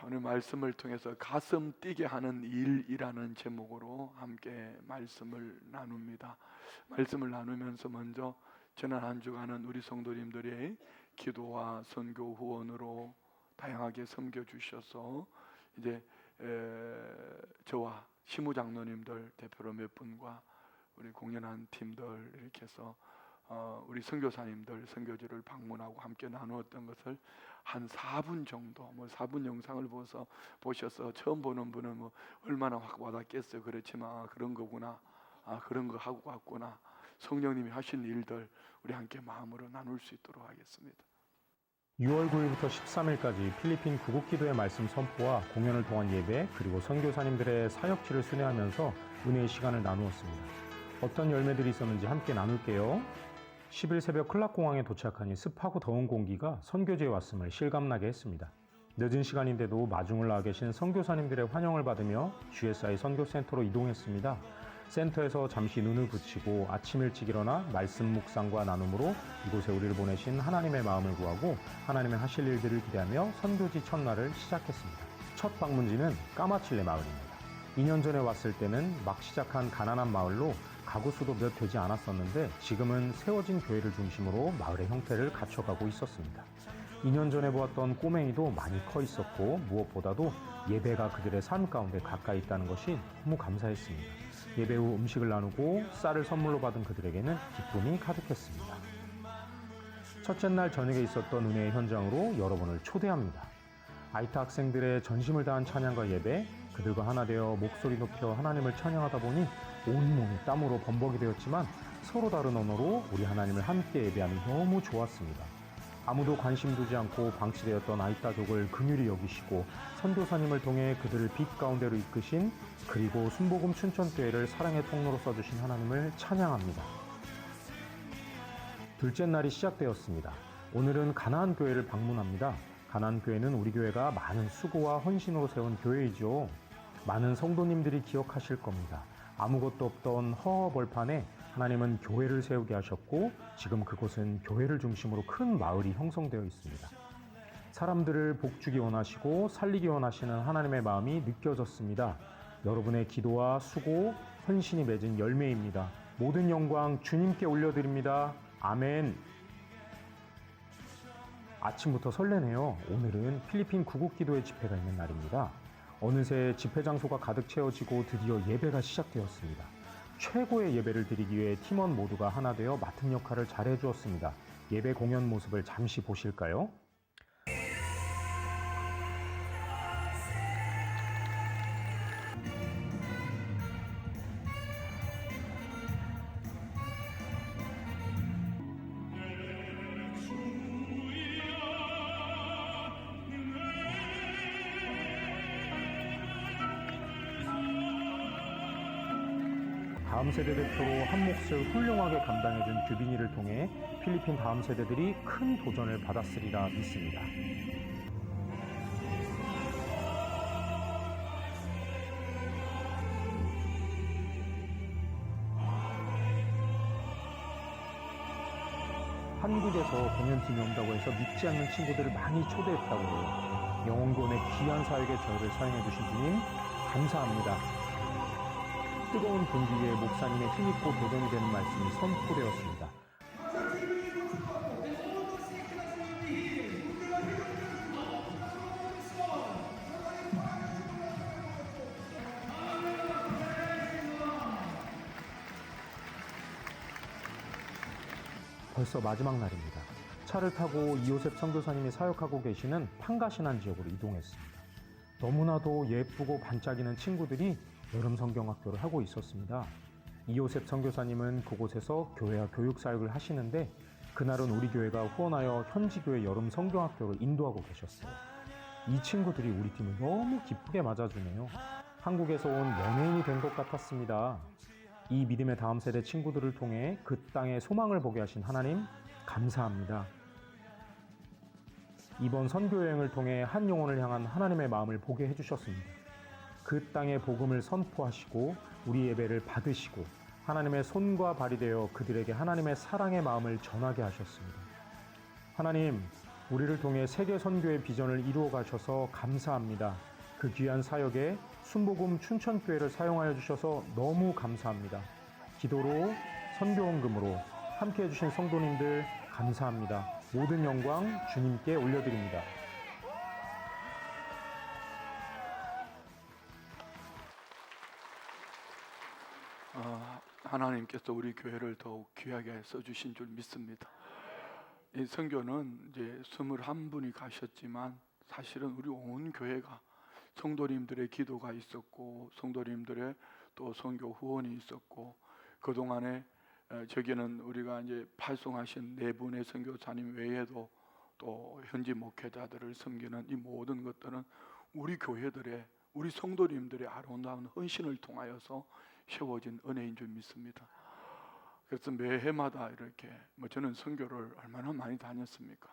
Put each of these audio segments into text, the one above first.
오늘 말씀을 통해서 가슴 뛰게 하는 일이라는 제목으로 함께 말씀을 나눕니다. 말씀을 나누면서 먼저 지난 한 주간은 우리 성도님들의 기도와 선교 후원으로 다양하게 섬겨주셔서 이제 저와 시무장로님들 대표로 몇 분과 우리 공연한 팀들 이렇게 해서 우리 선교사님들 선교지를 방문하고 함께 나누었던 것을 한 4분 정도 4분 영상을 보셔서 처음 보는 분은 얼마나 확 와닿겠어요. 그렇지만 그런 거구나, 그런 거 하고 왔구나, 성령님이 하신 일들 우리 함께 마음으로 나눌 수 있도록 하겠습니다. 6월 9일부터 13일까지 필리핀 구국기도의 말씀 선포와 공연을 통한 예배, 그리고 선교사님들의 사역지를 순회하면서 은혜의 시간을 나누었습니다. 어떤 열매들이 있었는지 함께 나눌게요. 10일 새벽 클락공항에 도착하니 습하고 더운 공기가 선교지에 왔음을 실감나게 했습니다. 늦은 시간인데도 마중을 나와 계신 선교사님들의 환영을 받으며 GSI 선교센터로 이동했습니다. 센터에서 잠시 눈을 붙이고 아침 일찍 일어나 말씀 묵상과 나눔으로 이곳에 우리를 보내신 하나님의 마음을 구하고 하나님의 하실 일들을 기대하며 선교지 첫날을 시작했습니다. 첫 방문지는 까마칠레 마을입니다. 2년 전에 왔을 때는 막 시작한 가난한 마을로 가구 수도 몇 되지 않았었는데 지금은 세워진 교회를 중심으로 마을의 형태를 갖춰가고 있었습니다. 2년 전에 보았던 꼬맹이도 많이 커 있었고 무엇보다도 예배가 그들의 삶 가운데 가까이 있다는 것이 너무 감사했습니다. 예배 후 음식을 나누고 쌀을 선물로 받은 그들에게는 기쁨이 가득했습니다. 첫째 날 저녁에 있었던 은혜의 현장으로 여러분을 초대합니다. 아이타 학생들의 전심을 다한 찬양과 예배, 그들과 하나 되어 목소리 높여 하나님을 찬양하다 보니 온몸이 땀으로 범벅이 되었지만 서로 다른 언어로 우리 하나님을 함께 예배하니 너무 좋았습니다. 아무도 관심 두지 않고 방치되었던 아이타족을 긍휼히 여기시고 선교사님을 통해 그들을 빛 가운데로 이끄신, 그리고 순복음 춘천교회를 사랑의 통로로 써주신 하나님을 찬양합니다. 둘째 날이 시작되었습니다. 오늘은 가나안 교회를 방문합니다. 가나안 교회는 우리 교회가 많은 수고와 헌신으로 세운 교회이죠. 많은 성도님들이 기억하실 겁니다. 아무것도 없던 허허벌판에 하나님은 교회를 세우게 하셨고 지금 그곳은 교회를 중심으로 큰 마을이 형성되어 있습니다. 사람들을 복주기 원하시고 살리기 원하시는 하나님의 마음이 느껴졌습니다. 여러분의 기도와 수고, 헌신이 맺은 열매입니다. 모든 영광 주님께 올려드립니다. 아멘. 아침부터 설레네요. 오늘은 필리핀 구국기도의 집회가 있는 날입니다. 어느새 집회 장소가 가득 채워지고 드디어 예배가 시작되었습니다. 최고의 예배를 드리기 위해 팀원 모두가 하나 되어 맡은 역할을 잘 해주었습니다. 예배 공연 모습을 잠시 보실까요? 다음 세대 대표로 한 몫을 훌륭하게 감당해준 규빈이를 통해 필리핀 다음 세대들이 큰 도전을 받았으리라 믿습니다. 한국에서 공연팀이 온다고 해서 믿지 않는 친구들을 많이 초대했다고 해요. 영혼구원의 귀한 사역에 저희를 사용해주신 주님 감사합니다. 뜨거운 분기 위에 목사님의 힘있고 도전이 되는 말씀이 선포되었습니다. 벌써 마지막 날입니다. 차를 타고 이요셉 선교사님이 사역하고 계시는 판가신한 지역으로 이동했습니다. 너무나도 예쁘고 반짝이는 친구들이 여름 성경학교를 하고 있었습니다. 이요셉 선교사님은 그곳에서 교회와 교육 사역을 하시는데 그날은 우리 교회가 후원하여 현지 교회 여름 성경학교를 인도하고 계셨어요. 이 친구들이 우리 팀을 너무 기쁘게 맞아주네요. 한국에서 온 연예인이 된 것 같았습니다. 이 믿음의 다음 세대 친구들을 통해 그 땅에 소망을 보게 하신 하나님 감사합니다. 이번 선교여행을 통해 한 영혼을 향한 하나님의 마음을 보게 해주셨습니다. 그 땅에 복음을 선포하시고 우리 예배를 받으시고 하나님의 손과 발이 되어 그들에게 하나님의 사랑의 마음을 전하게 하셨습니다. 하나님, 우리를 통해 세계 선교의 비전을 이루어 가셔서 감사합니다. 그 귀한 사역에 순복음 춘천교회를 사용하여 주셔서 너무 감사합니다. 기도로, 선교원금으로 함께해 주신 성도님들 감사합니다. 모든 영광 주님께 올려드립니다. 하나님께서 우리 교회를 더욱 귀하게 써주신 줄 믿습니다. 이 선교는 이제 21분이 가셨지만 사실은 우리 온 교회가 성도님들의 기도가 있었고 성도님들의 또 선교 후원이 있었고 그동안에 저기는 우리가 이제 파송하신 4분의 선교사님 외에도 또 현지 목회자들을 섬기는 이 모든 것들은 우리 교회들의 우리 성도님들의 아름다운 헌신을 통하여서 세워진 은혜인 줄 믿습니다. 그래서 매해마다 이렇게 저는 선교를 얼마나 많이 다녔습니까?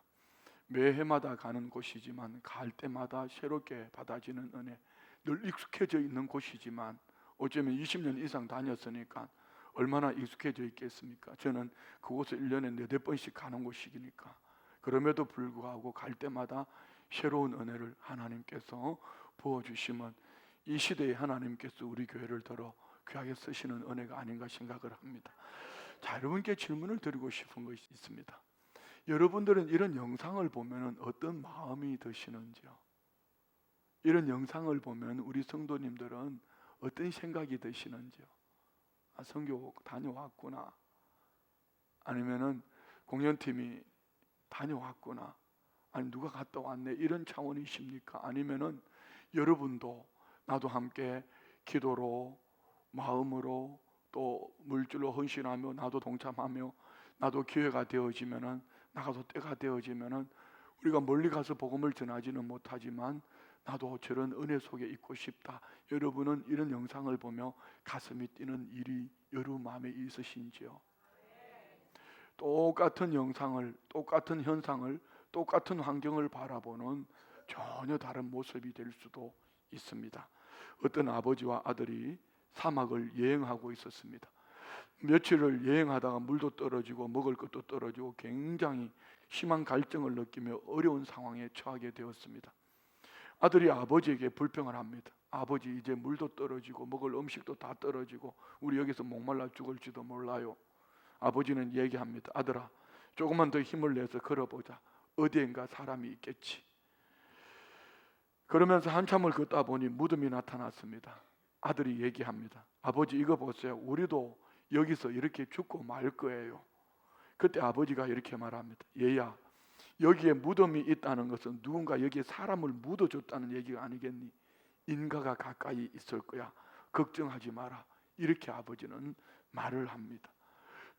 매해마다 가는 곳이지만 갈 때마다 새롭게 받아지는 은혜, 늘 익숙해져 있는 곳이지만 어쩌면 20년 이상 다녔으니까 얼마나 익숙해져 있겠습니까? 저는 그곳을 1년에 4-5번씩 가는 곳이니까. 그럼에도 불구하고 갈 때마다 새로운 은혜를 하나님께서 부어주시면 이 시대에 하나님께서 우리 교회를 들어 귀하게 쓰시는 은혜가 아닌가 생각을 합니다. 자, 여러분께 질문을 드리고 싶은 것이 있습니다. 여러분들은 이런 영상을 보면 어떤 마음이 드시는지요? 이런 영상을 보면 우리 성도님들은 어떤 생각이 드시는지요? 아, 선교 다녀왔구나. 아니면은 공연팀이 다녀왔구나. 아니 누가 갔다 왔네. 이런 차원이십니까? 아니면은 여러분도 나도 함께 기도로 마음으로 또 물질로 헌신하며 나도 동참하며 나도 기회가 되어지면은 나가서 때가 되어지면은 우리가 멀리 가서 복음을 전하지는 못하지만 나도 저런 은혜 속에 있고 싶다. 여러분은 이런 영상을 보며 가슴이 뛰는 일이 여러분 마음에 있으신지요? 똑같은 영상을, 똑같은 현상을, 똑같은 환경을 바라보는 전혀 다른 모습이 될 수도 있습니다. 어떤 아버지와 아들이 사막을 여행하고 있었습니다. 며칠을 여행하다가 물도 떨어지고 먹을 것도 떨어지고 굉장히 심한 갈증을 느끼며 어려운 상황에 처하게 되었습니다. 아들이 아버지에게 불평을 합니다. 아버지, 이제 물도 떨어지고 먹을 음식도 다 떨어지고 우리 여기서 목말라 죽을지도 몰라요. 아버지는 얘기합니다. 아들아, 조금만 더 힘을 내서 걸어보자. 어디엔가 사람이 있겠지. 그러면서 한참을 걷다 보니 무덤이 나타났습니다. 아들이 얘기합니다. 아버지, 이거 보세요. 우리도 여기서 이렇게 죽고 말 거예요. 그때 아버지가 이렇게 말합니다. 얘야, 여기에 무덤이 있다는 것은 누군가 여기에 사람을 묻어줬다는 얘기가 아니겠니? 인가가 가까이 있을 거야. 걱정하지 마라. 이렇게 아버지는 말을 합니다.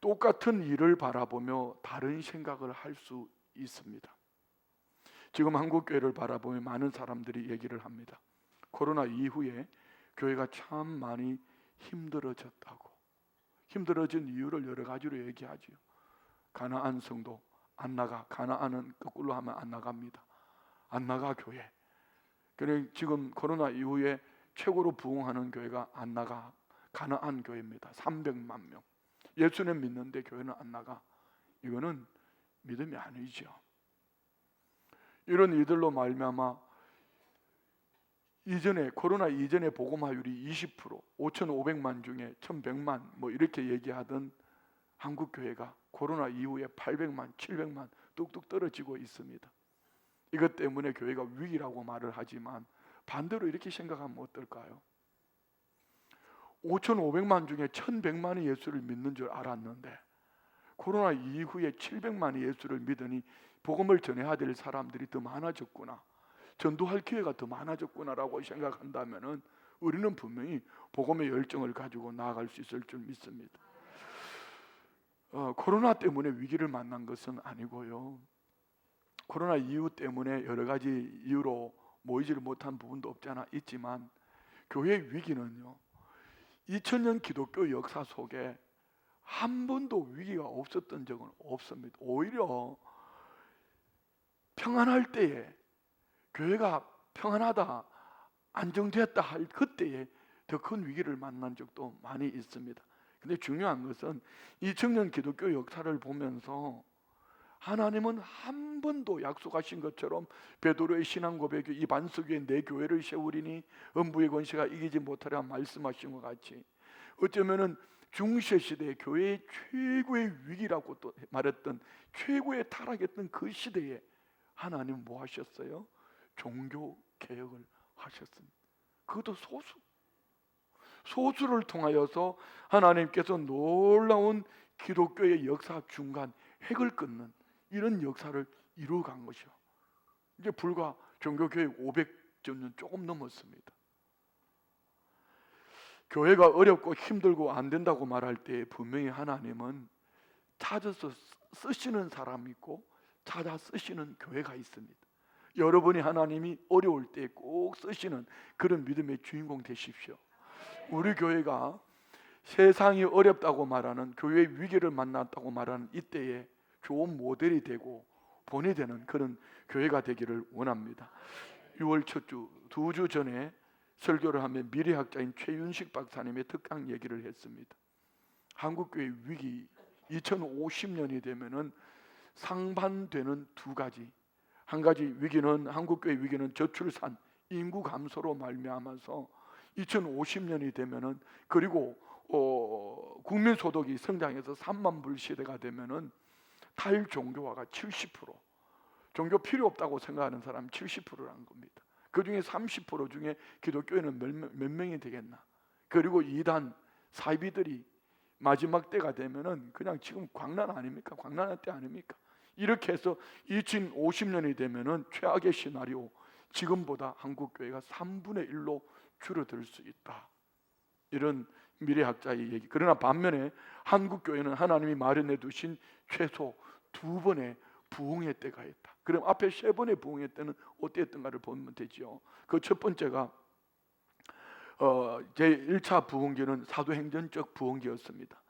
똑같은 일을 바라보며 다른 생각을 할 수 있습니다. 지금 한국교회를 바라보며 많은 사람들이 얘기를 합니다. 코로나 이후에 교회가 참 많이 힘들어졌다고. 힘들어진 이유를 여러 가지로 얘기하지요. 가나안 성도 안 나가. 가나안은 거꾸로 하면 안 나갑니다. 안 나가 교회. 그래 지금 코로나 이후에 최고로 부흥하는 교회가 안 나가. 가나안 교회입니다. 300만 명. 예수는 믿는데 교회는 안 나가. 이거는 믿음이 아니죠. 이런 이들로 말미암아 이전에 코로나 이전에 복음화율이 20%, 5,500만 중에 1,100만 뭐 이렇게 얘기하던 한국 교회가 코로나 이후에 800만, 700만 뚝뚝 떨어지고 있습니다. 이것 때문에 교회가 위기라고 말을 하지만 반대로 이렇게 생각하면 어떨까요? 5,500만 중에 1,100만이 예수를 믿는 줄 알았는데 코로나 이후에 700만이 예수를 믿으니 복음을 전해야 될 사람들이 더 많아졌구나. 전도할 기회가 더 많아졌구나라고 생각한다면은 우리는 분명히 복음의 열정을 가지고 나아갈 수 있을 줄 믿습니다. 코로나 때문에 위기를 만난 것은 아니고요. 코로나 이유 때문에 여러 가지 이유로 모이지를 못한 부분도 없지 않아 있지만 교회의 위기는요. 2000년 기독교 역사 속에 한 번도 위기가 없었던 적은 없습니다. 오히려 평안할 때에 교회가 평안하다, 안정되었다 할 그때에 더 큰 위기를 만난 적도 많이 있습니다. 근데 중요한 것은 2000년 기독교 역사를 보면서 하나님은 한 번도 약속하신 것처럼 베드로의 신앙 고백이 이 반석 위에 내 교회를 세우리니 음부의 권세가 이기지 못하리라 말씀하신 것 같이, 어쩌면은 중세 시대의 교회의 최고의 위기라고 또 말했던, 최고의 타락했던 그 시대에 하나님은 뭐 하셨어요? 종교 개혁을 하셨습니다. 그것도 소수를 통하여서 하나님께서 놀라운 기독교의 역사 중간 핵을 끊는 이런 역사를 이루어간 것이요. 이제 불과 종교개혁 500년 조금 넘었습니다. 교회가 어렵고 힘들고 안 된다고 말할 때 분명히 하나님은 찾아서 쓰시는 사람이 있고 찾아 쓰시는 교회가 있습니다. 여러분이 하나님이 어려울 때 꼭 쓰시는 그런 믿음의 주인공 되십시오. 우리 교회가 세상이 어렵다고 말하는, 교회의 위기를 만났다고 말하는 이때에 좋은 모델이 되고 본이 되는 그런 교회가 되기를 원합니다. 6월 첫 주, 2주 전에 설교를 하며 미래학자인 최윤식 박사님의 특강 얘기를 했습니다. 한국교회 위기, 2050년이 되면은 상반되는 두 가지. 한 가지 위기는, 한국교회 위기는 저출산, 인구 감소로 말미암아서 2050년이 되면은, 그리고 국민소득이 성장해서 3만 불 시대가 되면은 탈종교화가 70%, 종교 필요 없다고 생각하는 사람 70%라는 겁니다. 그 중에 30% 중에 기독교회는 몇 명이 되겠나? 그리고 이단 사이비들이 마지막 때가 되면은 그냥 지금 광란 아닙니까? 광란한 때 아닙니까? 이렇게 해서 2050년이 되면은 최악의 시나리오, 지금보다 한국교회가 3분의 1로 줄어들 수 있다. 이런 미래학자의 얘기. 그러나 반면에 한국교회는 하나님이 마련해 두신 최소 2번의 부흥의 때가 있다. 그럼 앞에 3번의 부흥의 때는 어땠던가를 보면 되죠. 그 첫 번째가 제1차 부흥기는 사도행전적 부흥기였습니다.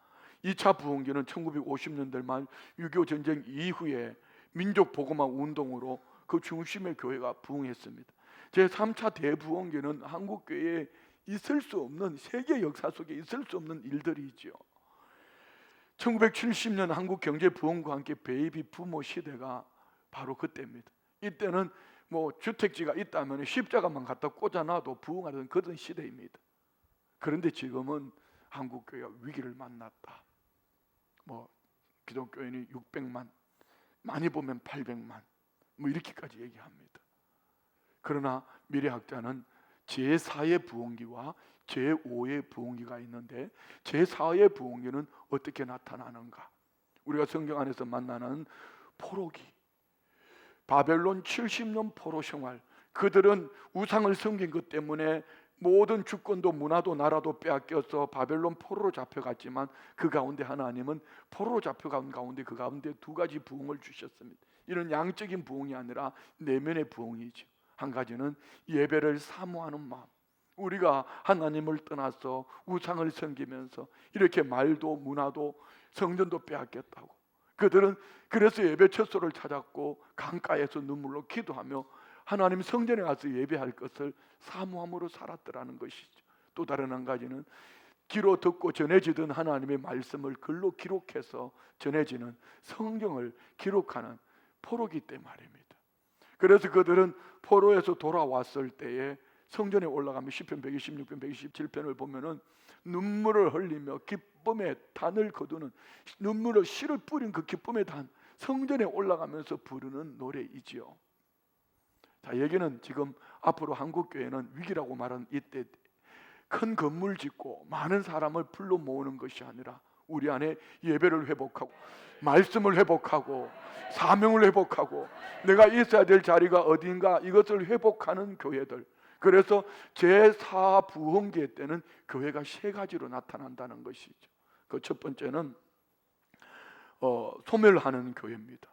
2차 부흥기는 1950년대 말 6.25 전쟁 이후에 민족 복음화 운동으로 그 중심의 교회가 부흥했습니다. 제3차 대부흥기는 한국교회에 있을 수 없는, 세계 역사 속에 있을 수 없는 일들이죠. 1970년 한국 경제 부흥과 함께 베이비 부모 시대가 바로 그때입니다. 이때는 뭐 주택지가 있다면 십자가만 갖다 꽂아놔도 부흥하던 그런 시대입니다. 그런데 지금은 한국교회가 위기를 만났다. 뭐 기독교인이 600만, 많이 보면 800만, 뭐 이렇게까지 얘기합니다. 그러나 미래학자는 제4의 부흥기와 제5의 부흥기가 있는데, 제4의 부흥기는 어떻게 나타나는가? 우리가 성경 안에서 만나는 포로기, 바벨론 70년 포로 생활, 그들은 우상을 섬긴 것 때문에 모든 주권도 문화도 나라도 빼앗겨서 바벨론 포로로 잡혀갔지만, 그 가운데 하나님은 포로로 잡혀간 가운데 그 가운데 두 가지 부흥을 주셨습니다. 이런 양적인 부흥이 아니라 내면의 부흥이죠. 한 가지는 예배를 사모하는 마음. 우리가 하나님을 떠나서 우상을 섬기면서 이렇게 말도 문화도 성전도 빼앗겼다고, 그들은 그래서 예배 처소를 찾았고 강가에서 눈물로 기도하며 하나님 성전에 가서 예배할 것을 사모함으로 살았더라는 것이죠. 또 다른 한 가지는 귀로 듣고 전해지던 하나님의 말씀을 글로 기록해서 전해지는 성경을 기록하는 포로기 때 말입니다. 그래서 그들은 포로에서 돌아왔을 때에 성전에 올라가면 시편 126편 127편을 보면은 눈물을 흘리며 기쁨의 단을 거두는, 눈물을 씨를 뿌린 그 기쁨의 단, 성전에 올라가면서 부르는 노래이지요. 자, 얘기는 지금 앞으로 한국교회는 위기라고 말하는 이때 큰 건물 짓고 많은 사람을 불러 모으는 것이 아니라 우리 안에 예배를 회복하고 말씀을 회복하고 사명을 회복하고 내가 있어야 될 자리가 어딘가, 이것을 회복하는 교회들. 그래서 제4 부흥기 때는 교회가 3가지로 나타난다는 것이죠. 그 첫 번째는 소멸하는 교회입니다.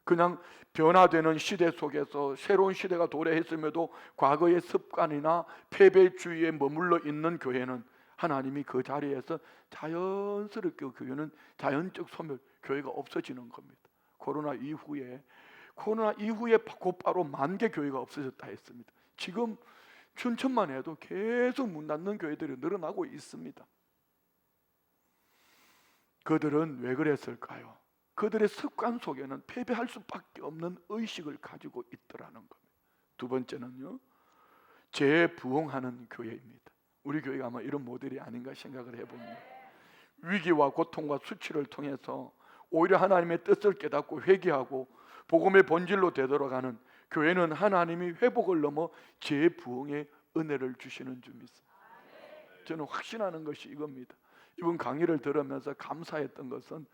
그냥 변화되는 시대 속에서 새로운 시대가 도래했음에도 과거의 습관이나 패배주의에 머물러 있는 교회는 하나님이 그 자리에서 자연스럽게 교회는 자연적 소멸, 교회가 없어지는 겁니다. 코로나 이후에 곧바로 10,000개 교회가 없어졌다 했습니다. 지금 춘천만 해도 계속 문 닫는 교회들이 늘어나고 있습니다. 그들은 왜 그랬을까요? 그들의 습관 속에는 패배할 수밖에 없는 의식을 가지고 있더라는 겁니다. 두 번째는요, 재부흥하는 교회입니다. 우리 교회가 아마 이런 모델이 아닌가 생각을 해봅니다. 위기와 고통과 수치를 통해서 오히려 하나님의 뜻을 깨닫고 회개하고 복음의 본질로 되돌아가는 교회는 하나님이 회복을 넘어 재부흥의 은혜를 주시는 줄 믿습니다. 저는 확신하는 것이 이겁니다. 이번 강의를 들으면서 감사했던 것은,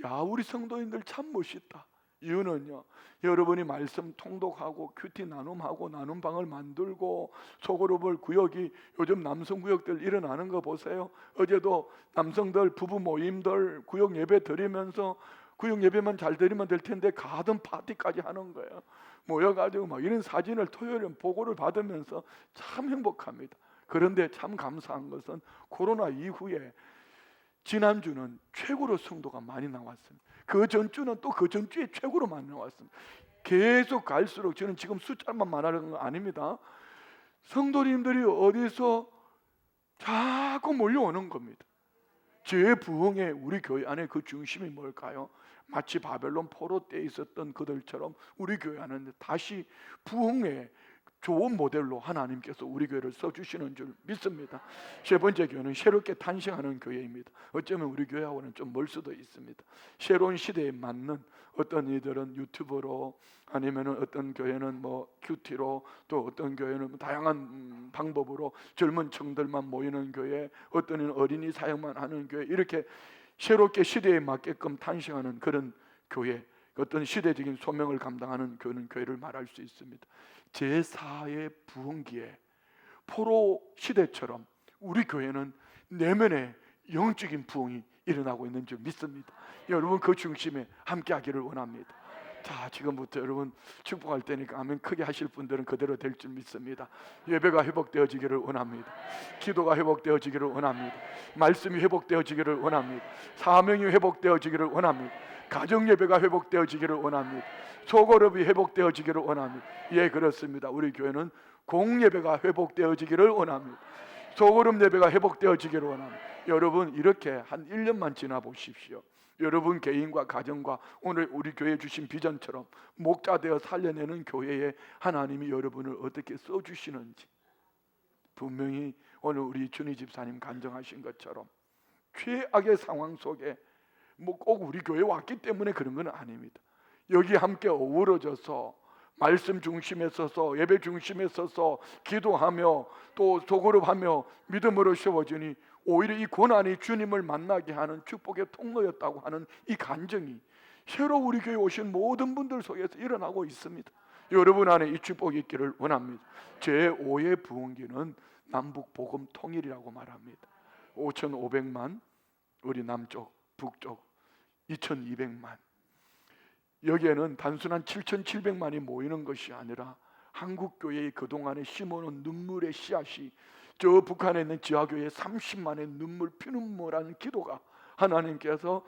야, 우리 성도님들 참 멋있다. 이유는요, 여러분이 말씀 통독하고 큐티 나눔하고 나눔방을 만들고 소그룹을 구역이, 요즘 남성 구역들 일어나는 거 보세요. 어제도 남성들 부부 모임들 구역 예배 드리면서, 구역 예배만 잘 드리면 될 텐데 가든 파티까지 하는 거예요. 모여가지고 막 이런 사진을 토요일에 보고를 받으면서 참 행복합니다. 그런데 참 감사한 것은 코로나 이후에 지난주는 최고로 성도가 많이 나왔습니다. 그 전주는 또 그 전주에 최고로 많이 나왔습니다. 계속 갈수록, 저는 지금 숫자만 말하는 건 아닙니다. 성도님들이 어디서 자꾸 몰려오는 겁니다. 재부흥의 우리 교회 안에 그 중심이 뭘까요? 마치 바벨론 포로 때 있었던 그들처럼 우리 교회 안에 다시 부흥의 좋은 모델로 하나님께서 우리 교회를 써주시는 줄 믿습니다. 세 번째 교회는 새롭게 탄생하는 교회입니다. 어쩌면 우리 교회하고는 좀 멀 수도 있습니다. 새로운 시대에 맞는, 어떤 이들은 유튜브로, 아니면 어떤 교회는 뭐 큐티로, 또 어떤 교회는 다양한 방법으로 젊은 층들만 모이는 교회, 어떤 이는 어린이 사역만 하는 교회, 이렇게 새롭게 시대에 맞게끔 탄생하는 그런 교회, 어떤 시대적인 소명을 감당하는 교회를 말할 수 있습니다. 제4의 부흥기에 포로 시대처럼 우리 교회는 내면에 영적인 부흥이 일어나고 있는 줄 믿습니다. 여러분 그 중심에 함께 하기를 원합니다. 자, 지금부터 여러분 축복할 때니까 아멘 크게 하실 분들은 그대로 될 줄 믿습니다. 예배가 회복되어지기를 원합니다. 기도가 회복되어지기를 원합니다. 말씀이 회복되어지기를 원합니다. 사명이 회복되어지기를 원합니다. 가정 예배가 회복되어지기를 원합니다. 소그룹이 회복되어지기를 원합니다. 예, 그렇습니다. 우리 교회는 공예배가 회복되어지기를 원합니다. 소그룹 예배가 회복되어지기를 원합니다. 여러분 이렇게 한 1년만 지나 보십시오. 여러분 개인과 가정과 오늘 우리 교회 주신 비전처럼 목자되어 살려내는 교회에 하나님이 여러분을 어떻게 써주시는지, 분명히 오늘 우리 준희 집사님 간증하신 것처럼 최악의 상황 속에 뭐 꼭 우리 교회에 왔기 때문에 그런 건 아닙니다. 여기 함께 어우러져서 말씀 중심에 서서 예배 중심에 서서 기도하며 또 소그룹하며 믿음으로 세워지니 오히려 이 고난이 주님을 만나게 하는 축복의 통로였다고 하는 이 간증이 새로 우리 교회에 오신 모든 분들 속에서 일어나고 있습니다. 여러분 안에 이 축복이 있기를 원합니다. 제5의 부흥기는 남북 복음 통일이라고 말합니다. 5,500만, 우리 남쪽 북쪽 2,200만. 여기에는 단순한 7,700만이 모이는 것이 아니라 한국교회의 그동안에 심어놓은 눈물의 씨앗이 저 북한에 있는 지하교회 30만의 눈물 피눈물한 기도가 하나님께서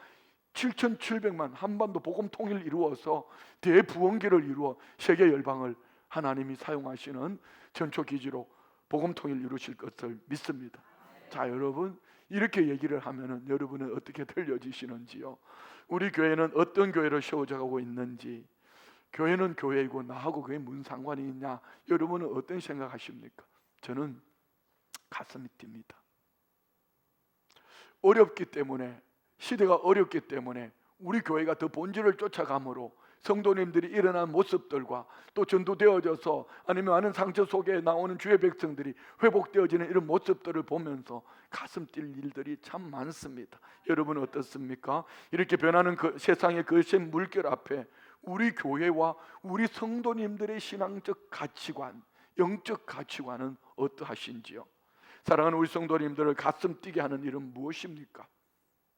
7,700만 한반도 복음 통일을 이루어서 대부흥기를 이루어 세계 열방을 하나님이 사용하시는 전초기지로 복음 통일을 이루실 것을 믿습니다. 자, 여러분 이렇게 얘기를 하면은 여러분은 어떻게 들려지시는지요? 우리 교회는 어떤 교회로 세워져 가고 있는지, 교회는 교회이고 나하고 그게 무슨 상관이 있냐, 여러분은 어떤 생각하십니까? 저는 가슴이 뜁니다. 어렵기 때문에, 시대가 어렵기 때문에 우리 교회가 더 본질을 쫓아감으로 성도님들이 일어난 모습들과 또 전도되어져서 아니면 많은 상처 속에 나오는 주의 백성들이 회복되어지는 이런 모습들을 보면서 가슴 뛸 일들이 참 많습니다. 여러분 어떻습니까? 이렇게 변하는 그 세상의 그 물결 앞에 우리 교회와 우리 성도님들의 신앙적 가치관, 영적 가치관은 어떠하신지요? 사랑하는 우리 성도님들을 가슴 뛰게 하는 일은 무엇입니까?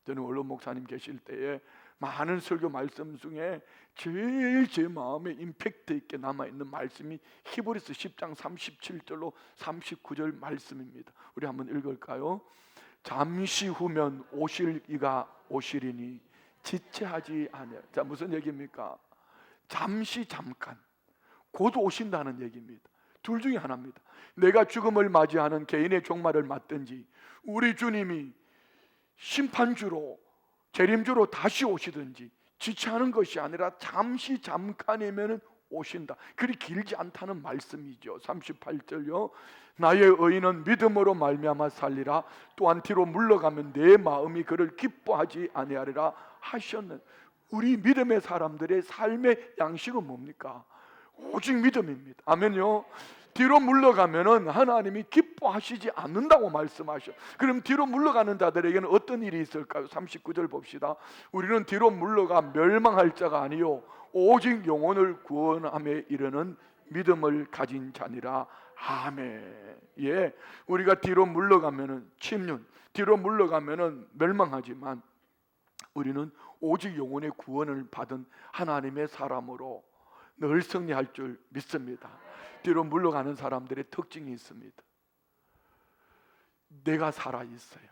저는 원로 목사님 계실 때에 많은 설교 말씀 중에 제일 제 마음에 임팩트 있게 남아있는 말씀이 히브리서 10장 37절로 39절 말씀입니다. 우리 한번 읽을까요? 잠시 후면 오실 이가 오시리니 지체하지 아니하리라. 자, 무슨 얘기입니까? 잠시 잠깐 곧 오신다는 얘기입니다. 둘 중에 하나입니다. 내가 죽음을 맞이하는 개인의 종말을 맞든지 우리 주님이 심판주로 재림주로 다시 오시든지 지체하는 것이 아니라 잠시 잠깐이면 오신다. 그리 길지 않다는 말씀이죠. 38절요. 나의 의인은 믿음으로 말미암아 살리라. 또한 뒤로 물러가면 내 마음이 그를 기뻐하지 아니하리라 하셨는. 우리 믿음의 사람들의 삶의 양식은 뭡니까? 오직 믿음입니다. 아멘요. 뒤로 물러가면은 하나님이 기뻐하시지 않는다고 말씀하셔. 그럼 뒤로 물러가는 자들에게는 어떤 일이 있을까요? 39절 봅시다. 우리는 뒤로 물러가 멸망할 자가 아니요 오직 영혼을 구원함에 이르는 믿음을 가진 자니라. 아멘. 예, 우리가 뒤로 물러가면은 침륜, 뒤로 물러가면은 멸망하지만 우리는 오직 영혼의 구원을 받은 하나님의 사람으로 늘 승리할 줄 믿습니다. 뒤로 물러가는 사람들의 특징이 있습니다. 내가 살아있어요.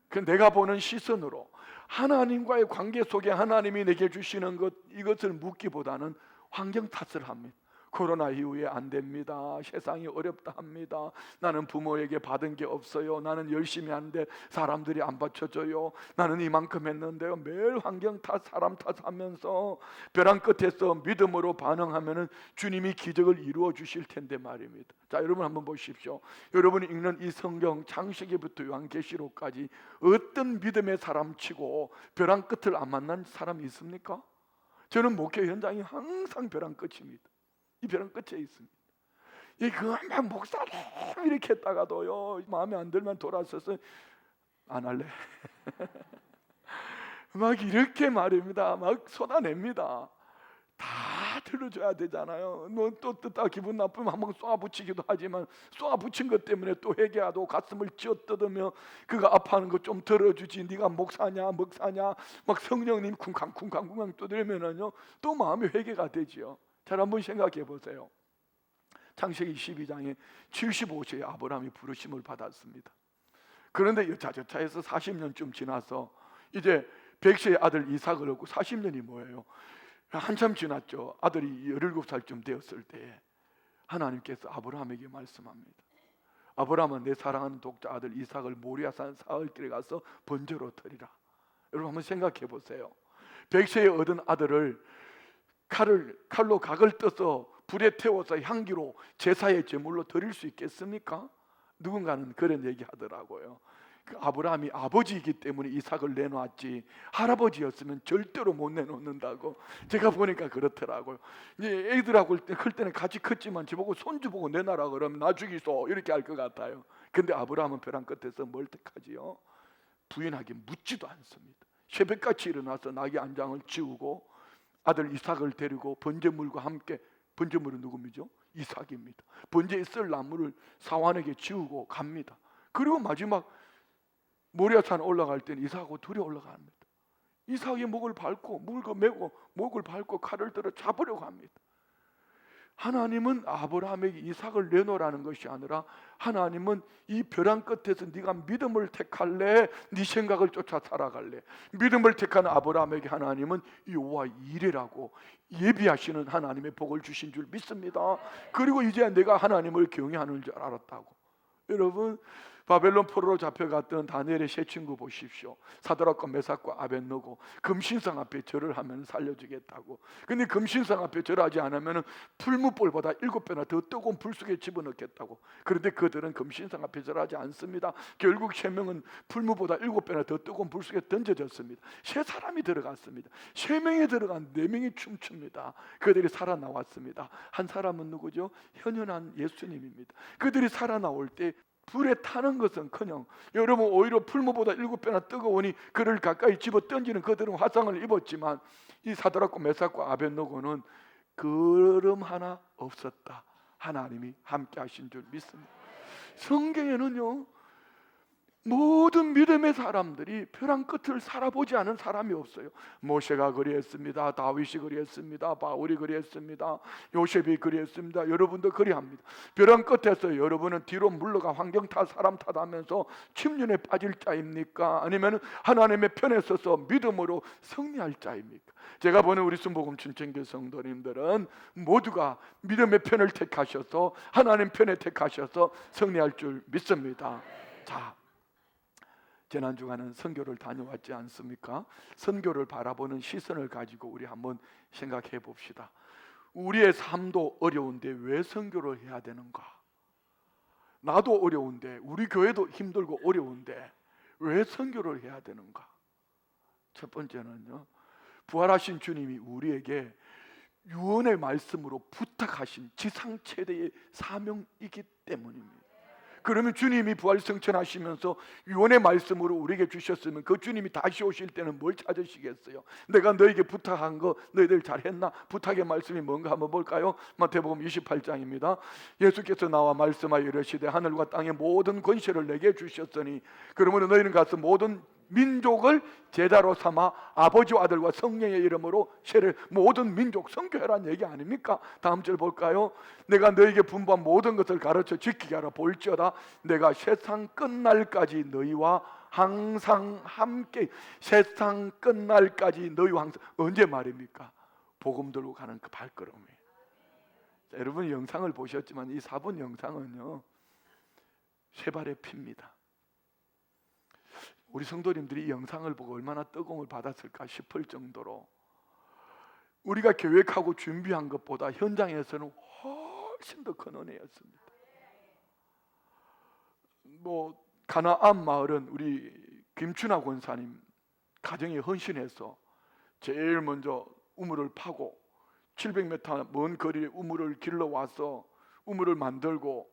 그 내가 보는 시선으로 하나님과의 관계 속에 하나님이 내게 주시는 것, 이것을 묻기보다는 환경 탓을 합니다. 코로나 이후에 안 됩니다. 세상이 어렵다 합니다. 나는 부모에게 받은 게 없어요. 나는 열심히 하는데 사람들이 안 받쳐줘요. 나는 이만큼 했는데요. 매일 환경 탓, 사람 탓하면서 벼랑 끝에서 믿음으로 반응하면은 주님이 기적을 이루어 주실 텐데 말입니다. 자, 여러분 한번 보십시오. 여러분이 읽는 이 성경 창세기부터 요한계시록까지 어떤 믿음의 사람치고 벼랑 끝을 안 만난 사람이 있습니까? 저는 목회 현장이 항상 벼랑 끝입니다. 이 벼랑 끝에 있습니다. 그만 목사님 이렇게 했다가도요 마음에 안 들면 돌아서서 안 할래 막 이렇게 말입니다. 막 쏟아냅니다. 다 들어줘야 되잖아요. 또 듣다 기분 나쁘면 한번 쏘아붙이기도 하지만 쏘아붙인 것 때문에 또 회개하고 가슴을 쥐어뜯으며 그가 아파하는 거 좀 들어주지. 네가 목사냐 막 성령님 쿵쾅쿵쾅쿵쾅 두드리면은요 또 마음이 회개가 되지요. 잘 한번 생각해 보세요. 창세기 12장에 75세의 아브라함이 부르심을 받았습니다. 그런데 여차저차해서 40년쯤 지나서 이제 100세의 아들 이삭을 얻고 40년이 뭐예요? 한참 지났죠. 아들이 17살쯤 되었을 때에 하나님께서 아브라함에게 말씀합니다. 아브라함은 내 사랑하는 독자 아들 이삭을 모리아산 사흘길에 가서 번제로 드리라. 여러분 한번 생각해 보세요. 100세에 얻은 아들을 칼로 각을 떠서 불에 태워서 향기로 제사의 제물로 드릴 수 있겠습니까? 누군가는 그런 얘기 하더라고요. 그 아브라함이 아버지이기 때문에 이삭을 내놓았지 할아버지였으면 절대로 못 내놓는다고. 제가 보니까 그렇더라고요. 이제 애들하고 클 때는 같이 컸지만 저보고 손주 보고 내놔라 그러면 나 죽이소 이렇게 할 것 같아요. 근데 아브라함은 벼랑 끝에서 뭘 택하지요? 부인하기 묻지도 않습니다. 새벽같이 일어나서 나귀 안장을 지우고 아들 이삭을 데리고 번제물과 함께, 번제물은 누굽니까? 이삭입니다. 번제에 쓸 나무를 사환에게 지우고 갑니다. 그리고 마지막 모리아산 올라갈 때는 이삭하고 둘이 올라갑니다. 이삭이 목을 밟고 물고 메고 목을 밟고 칼을 들어 잡으려고 합니다. 하나님은 아브라함에게 이삭을 내놓으라는 것이 아니라 하나님은 이 벼랑 끝에서 네가 믿음을 택할래? 네 생각을 쫓아 살아갈래? 믿음을 택한 아브라함에게 하나님은 여호와 이레라고 예비하시는 하나님의 복을 주신 줄 믿습니다. 그리고 이제 내가 하나님을 경외하는 줄 알았다고. 여러분 바벨론 포로로 잡혀갔던 다니엘의 세 친구 보십시오. 사드락과 메삭과 아벳느고 금신상 앞에 절을 하면 살려주겠다고. 근데 금신상 앞에 절하지 않으면 풀무불보다 7배나 더 뜨거운 불 속에 집어넣겠다고. 그런데 그들은 금신상 앞에 절하지 않습니다. 결국 3명은 풀무보다 7배나 더 뜨거운 불 속에 던져졌습니다. 3사람이 들어갔습니다. 3명이 들어간 4명이 춤춥니다. 그들이 살아나왔습니다. 한 사람은 누구죠? 현현한 예수님입니다. 그들이 살아나올 때 불에 타는 것은커녕 여러분 오히려 풀무보다 7배나 뜨거우니 그를 가까이 집어 던지는 그들은 화상을 입었지만 이 사드락과 메삭과 아벳느고는 걸음 하나 없었다. 하나님이 함께 하신 줄 믿습니다. 성경에는요 모든 믿음의 사람들이 벼랑 끝을 살아보지 않은 사람이 없어요. 모세가 그리했습니다. 다윗이 그리했습니다. 바울이 그리했습니다. 요셉이 그리했습니다. 여러분도 그리합니다. 벼랑 끝에서 여러분은 뒤로 물러가 환경 탓 사람 탓하면서 침륜에 빠질 자입니까? 아니면 하나님의 편에 서서 믿음으로 승리할 자입니까? 제가 보는 우리 순복음 춘천교 성도님들은 모두가 믿음의 편을 택하셔서 하나님 편에 택하셔서 승리할 줄 믿습니다. 자, 지난 주간은 선교를 다녀왔지 않습니까? 선교를 바라보는 시선을 가지고 우리 한번 생각해 봅시다. 우리의 삶도 어려운데 왜 선교를 해야 되는가? 나도 어려운데, 우리 교회도 힘들고 어려운데 왜 선교를 해야 되는가? 첫 번째는요, 부활하신 주님이 우리에게 유언의 말씀으로 부탁하신 지상 최대의 사명이기 때문입니다. 그러면 주님이 부활 승천하시면서 유언의 말씀으로 우리에게 주셨으면 그 주님이 다시 오실 때는 뭘 찾으시겠어요? 내가 너에게 부탁한 거 너희들 잘했나? 부탁의 말씀이 뭔가 한번 볼까요? 마태복음 28장입니다. 예수께서 나와 말씀하여 이르시되 하늘과 땅의 모든 권세를 내게 주셨으니 그러므로 너희는 가서 모든 민족을 제자로 삼아 아버지와 아들과 성령의 이름으로 세례, 모든 민족 선교해라는 얘기 아닙니까? 다음 절 볼까요? 내가 너에게 분부한 모든 것을 가르쳐 지키게 하라. 볼지어다 내가 세상 끝날까지 너희와 항상 함께. 세상 끝날까지 너희와 항상. 언제 말입니까? 복음 들고 가는 그 발걸음이에요. 자, 여러분 영상을 보셨지만 이 4분 영상은요, 쇠발의 피입니다. 우리 성도님들이 이 영상을 보고 얼마나 뜨거움을 받았을까 싶을 정도로 우리가 계획하고 준비한 것보다 현장에서는 훨씬 더 큰 은혜였습니다. 가나안 마을은 우리 김춘하 권사님 가정에 헌신해서 제일 먼저 우물을 파고 700m 먼 거리에 우물을 길러와서 우물을 만들고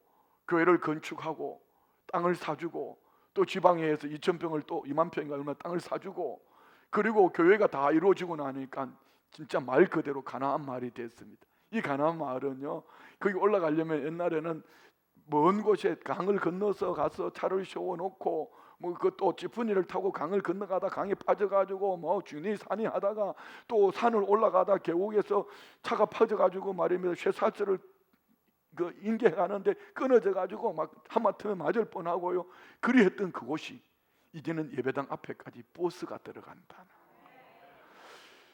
교회를 건축하고 땅을 사주고 또 지방에서 2,000평을 또 2만 평인가 얼마 땅을 사주고 그리고 교회가 다 이루어지고 나니까 진짜 말 그대로 가나안 마을이 됐습니다. 이 가나안 마을은요, 거기 올라가려면 옛날에는 먼 곳에 강을 건너서 가서 차를 세워놓고 또 지푸니를 타고 강을 건너가다 강에 빠져가지고 주니 산이 하다가 또 산을 올라가다 계곡에서 차가 퍼져가지고 말입니다. 쇠사슬을 인계하는데 끊어져가지고 막 하마터면 맞을 뻔하고요. 그리했던 그곳이 이제는 예배당 앞에까지 버스가 들어간다.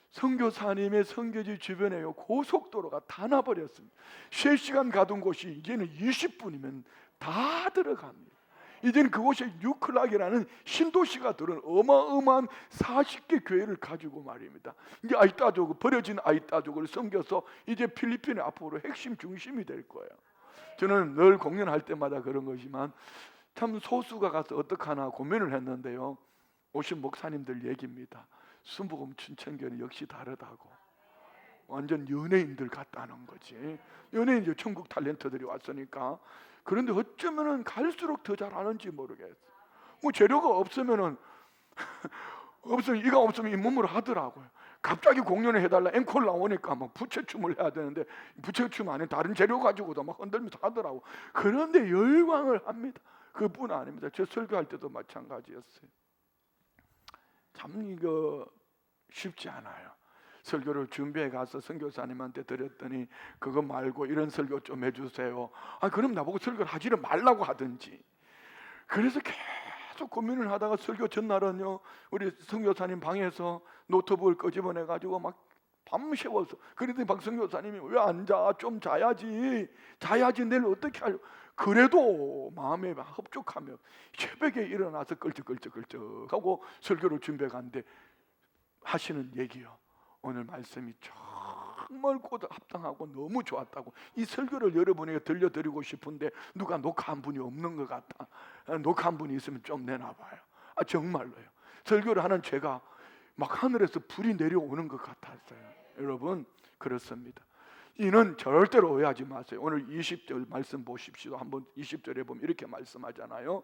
선교사님의 선교지 주변에요, 고속도로가 다 나버렸습니다. 3시간 가던 곳이 이제는 20분이면 다 들어갑니다. 이제는 그곳에 뉴클락이라는 신도시가 들은 어마어마한 40개 교회를 가지고 말입니다. 이제 아이따족, 버려진 아이따족을 섬겨서 이제 필리핀의 앞으로 핵심 중심이 될 거예요. 저는 늘 공연할 때마다 그런 거지만 참 소수가 가서 어떡하나 고민을 했는데요, 오신 목사님들 얘기입니다. 순복음 춘천교는 역시 다르다고. 완전 연예인들 같다는 거지. 연예인, 천국 탤런트들이 왔으니까. 그런데 어쩌면은 갈수록 더 잘하는지 모르겠어. 재료가 없으면은 이가 없으면 잇몸으로 하더라고요. 갑자기 공연을 해달라 앵콜 나오니까 막 부채춤을 해야 되는데 부채춤 안에 다른 재료 가지고도 막 흔들면서 하더라고. 그런데 열광을 합니다. 그뿐 아닙니다. 저 설교할 때도 마찬가지였어요. 참 이거 쉽지 않아요. 설교를 준비해 가서 선교사님한테 드렸더니 그거 말고 이런 설교 좀 해주세요. 그럼 나보고 설교를 하지를 말라고 하든지. 그래서 계속 고민을 하다가 설교 전날은요, 우리 선교사님 방에서 노트북을 끄집어내 가지고 막 밤새워서, 그랬더니 박 선교사님이 왜 안 자? 좀 자야지 내일 어떻게 하려고. 그래도 마음에 흡족하며 새벽에 일어나서 끌적끌적하고 설교를 준비해 갔는데 하시는 얘기요, 오늘 말씀이 정말 합당하고 너무 좋았다고. 이 설교를 여러분에게 들려드리고 싶은데 누가 녹화한 분이 없는 것 같다. 녹화한 분이 있으면 좀 내놔봐요. 정말로요. 설교를 하는 제가 막 하늘에서 불이 내려오는 것 같았어요. 여러분, 그렇습니다. 이는 절대로 오해하지 마세요. 오늘 20절 말씀 보십시오. 한번 20절에 보면 이렇게 말씀하잖아요.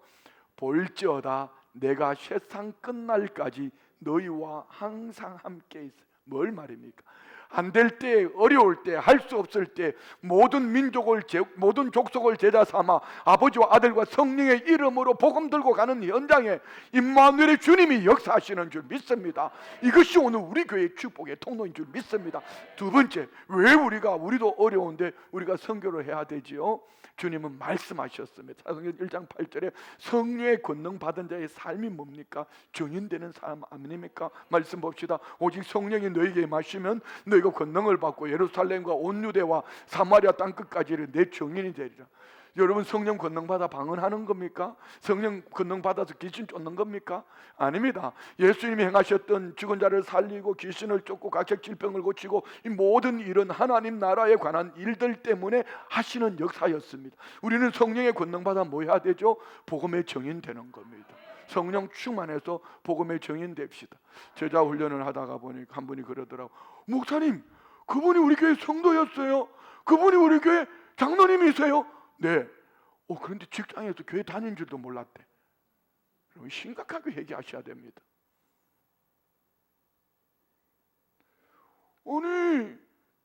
볼지어다 내가 세상 끝날까지 너희와 항상 함께 있어. 뭘 말입니까? 안 될 때, 어려울 때, 할 수 없을 때 모든 족속을 제자 삼아 아버지와 아들과 성령의 이름으로 복음 들고 가는 현장에 임마누엘의 주님이 역사하시는 줄 믿습니다. 이것이 오늘 우리 교회의 축복의 통로인 줄 믿습니다. 두 번째, 왜 우리도 어려운데 우리가 선교를 해야 되지요? 주님은 말씀하셨습니다. 사도행전 1장 8절에 성령의 권능 받은 자의 삶이 뭡니까? 증인되는 삶 아닙니까? 말씀 봅시다. 오직 성령이 너희에게 임하시면 너희가 권능을 받고 예루살렘과 온 유대와 사마리아 땅끝까지 내 증인이 되리라. 여러분 성령 권능 받아 방언하는 겁니까? 성령 권능 받아서 귀신 쫓는 겁니까? 아닙니다. 예수님이 행하셨던 죽은 자를 살리고 귀신을 쫓고 각색 질병을 고치고 이 모든 일은 하나님 나라에 관한 일들 때문에 하시는 역사였습니다. 우리는 성령의 권능 받아 뭐 해야 되죠? 복음의 증인 되는 겁니다. 성령 충만해서 복음의 증인 됩시다. 제자 훈련을 하다가 보니까 한 분이 그러더라고. 목사님, 그분이 우리 교회 성도였어요. 그분이 우리 교회 장로님이세요. 네. 그런데 직장에서 교회 다닌 줄도 몰랐대. 그럼 심각하게 회개하셔야 됩니다. 아니,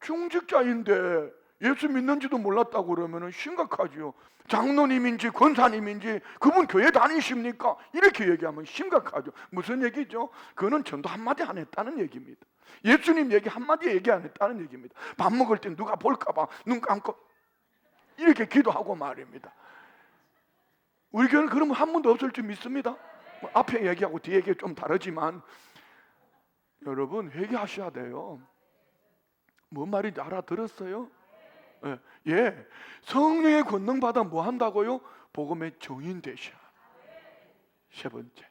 중직자인데 예수 믿는지도 몰랐다고 그러면 심각하지요. 장로님인지 권사님인지 그분 교회 다니십니까? 이렇게 얘기하면 심각하죠. 무슨 얘기죠? 그거는 전도 한마디 안 했다는 얘기입니다. 예수님 얘기 한마디 얘기 안 했다는 얘기입니다. 밥 먹을 때 누가 볼까 봐 눈 감고 이렇게 기도하고 말입니다. 우리 교회는 그러면 한 분도 없을 줄 믿습니다. 앞에 얘기하고 뒤에 얘기 좀 다르지만 여러분 회개하셔야 돼요. 뭔 말인지 알아들었어요? 예, 성령의 권능 받아 뭐 한다고요? 복음의 증인 되셔. 세 번째,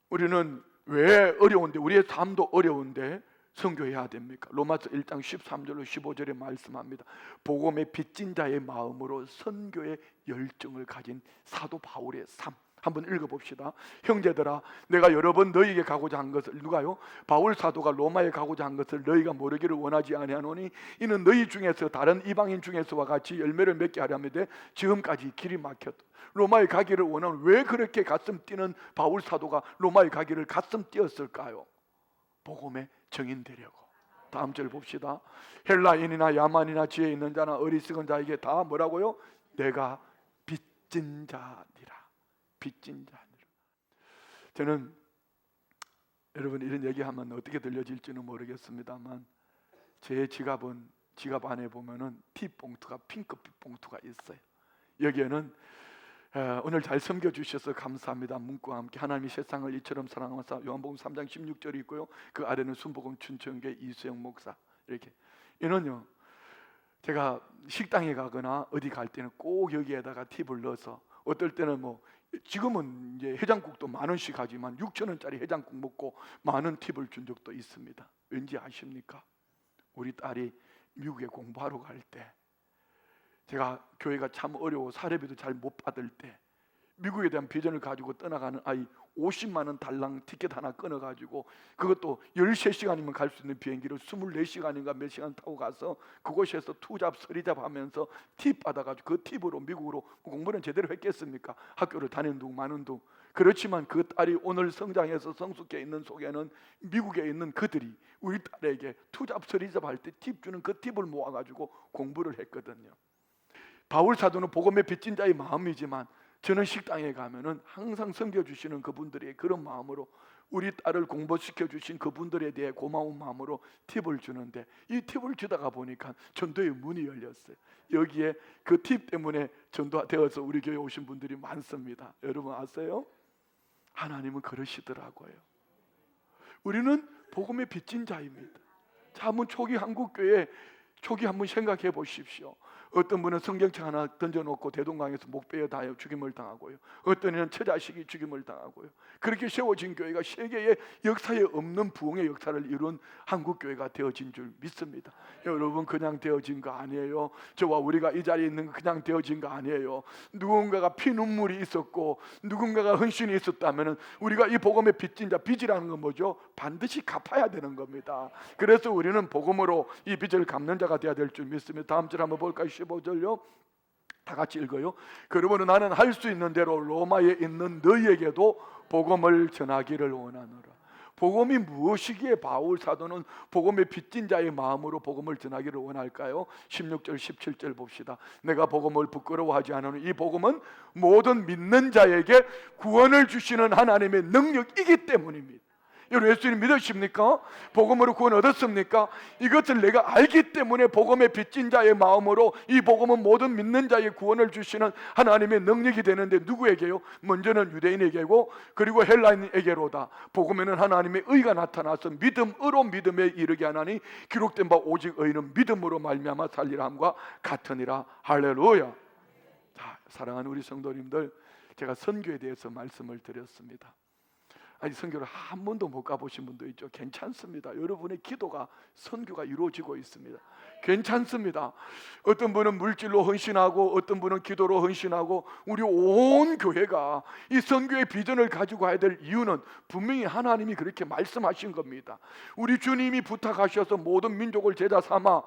우리는 왜 어려운데, 우리의 삶도 어려운데 선교해야 됩니까? 로마서 1장 13절로 15절에 말씀합니다. 복음의 빚진 자의 마음으로 선교의 열정을 가진 사도 바울의 삶 한번 읽어봅시다. 형제들아, 내가 여러 번 너희에게 가고자 한 것을, 누가요? 바울 사도가 로마에 가고자 한 것을 너희가 모르기를 원하지 아니하노니 이는 너희 중에서 다른 이방인 중에서와 같이 열매를 맺게 하려면 돼 지금까지 길이 막혔다. 로마에 가기를 원하는, 왜 그렇게 가슴 뛰는 바울 사도가 로마에 가기를 가슴 뛰었을까요? 복음의 증인 되려고. 다음 절 봅시다. 헬라인이나 야만이나 지혜 있는 자나 어리석은 자에게 다 뭐라고요? 내가 빚진 자니라. 빚진 자니라. 저는 여러분 이런 얘기하면 어떻게 들려질지는 모르겠습니다만 제 지갑 안에 보면은 팁 봉투가, 핑크빛 봉투가 있어요. 여기에는 오늘 잘 섬겨주셔서 감사합니다 문구와 함께 하나님이 세상을 이처럼 사랑하사 요한복음 3장 16절이 있고요. 그 아래는 순복음 춘천교회 이수영 목사. 이렇게 이는요, 제가 식당에 가거나 어디 갈 때는 꼭 여기에다가 팁을 넣어서, 어떨 때는 뭐 지금은 이제 해장국도 10,000원씩 하지만 6,000원짜리 해장국 먹고 많은 팁을 준 적도 있습니다. 왠지 아십니까? 우리 딸이 미국에 공부하러 갈 때, 제가 교회가 참 어려워 사례비도 잘 못 받을 때 미국에 대한 비전을 가지고 떠나가는 아이 50만 원 달랑 티켓 하나 끊어가지고, 그것도 13시간이면 갈 수 있는 비행기를 24시간인가 몇 시간 타고 가서 그곳에서 투잡 서리잡 하면서 팁 받아가지고 그 팁으로 미국으로, 공부는 제대로 했겠습니까? 학교를 다니는 둥 마는 둥. 그렇지만 그 딸이 오늘 성장해서 성숙해 있는 속에는 미국에 있는 그들이 우리 딸에게 투잡 서리잡 할 때 팁 주는 그 팁을 모아가지고 공부를 했거든요. 바울 사도는 복음의 빚진 자의 마음이지만 저는 식당에 가면은 항상 섬겨주시는 그분들의 그런 마음으로, 우리 딸을 공부시켜 주신 그분들에 대해 고마운 마음으로 팁을 주는데, 이 팁을 주다가 보니까 전도의 문이 열렸어요. 여기에 그 팁 때문에 전도되어서 우리 교회 오신 분들이 많습니다. 여러분 아세요? 하나님은 그러시더라고요. 우리는 복음의 빚진 자입니다. 자, 한번 초기 한국교회 초기 한번 생각해 보십시오. 어떤 분은 성경책 하나 던져놓고 대동강에서 목 베어 다여 죽임을 당하고요. 어떤 이는 처자식이 죽임을 당하고요. 그렇게 세워진 교회가 세계의 역사에 없는 부흥의 역사를 이룬 한국교회가 되어진 줄 믿습니다. 여러분, 그냥 되어진 거 아니에요. 저와 우리가 이 자리에 있는 거 그냥 되어진 거 아니에요. 누군가가 피눈물이 있었고 누군가가 헌신이 있었다면 우리가 이 복음의 빚진 자, 빚이라는 건 뭐죠? 반드시 갚아야 되는 겁니다. 그래서 우리는 복음으로 이 빚을 갚는 자가 되어야 될 줄 믿습니다. 다음 절 한번 볼까요? 15절요. 다 같이 읽어요. 그러므로 나는 할 수 있는 대로 로마에 있는 너희에게도 복음을 전하기를 원하노라. 복음이 무엇이기에 바울 사도는 복음의 빚진 자의 마음으로 복음을 전하기를 원할까요? 16절 17절 봅시다. 내가 복음을 부끄러워하지 않으니 이 복음은 모든 믿는 자에게 구원을 주시는 하나님의 능력이기 때문입니다. 여러분, 예수님 믿으십니까? 복음으로 구원 얻었습니까? 이것을 내가 알기 때문에 복음의 빚진 자의 마음으로, 이 복음은 모든 믿는 자의 구원을 주시는 하나님의 능력이 되는데 누구에게요? 먼저는 유대인에게고 그리고 헬라인에게로다. 복음에는 하나님의 의가 나타나서 믿음으로 믿음에 이르게 하나니 기록된 바 오직 의인은 믿음으로 말미암아 살리라 함과 같으니라. 할렐루야. 자, 사랑하는 우리 성도님들, 제가 선교에 대해서 말씀을 드렸습니다. 아직 선교를 한 번도 못 가보신 분도 있죠. 괜찮습니다. 여러분의 기도가 선교가 이루어지고 있습니다. 괜찮습니다. 어떤 분은 물질로 헌신하고 어떤 분은 기도로 헌신하고, 우리 온 교회가 이 선교의 비전을 가지고 가야 될 이유는 분명히 하나님이 그렇게 말씀하신 겁니다. 우리 주님이 부탁하셔서 모든 민족을 제자 삼아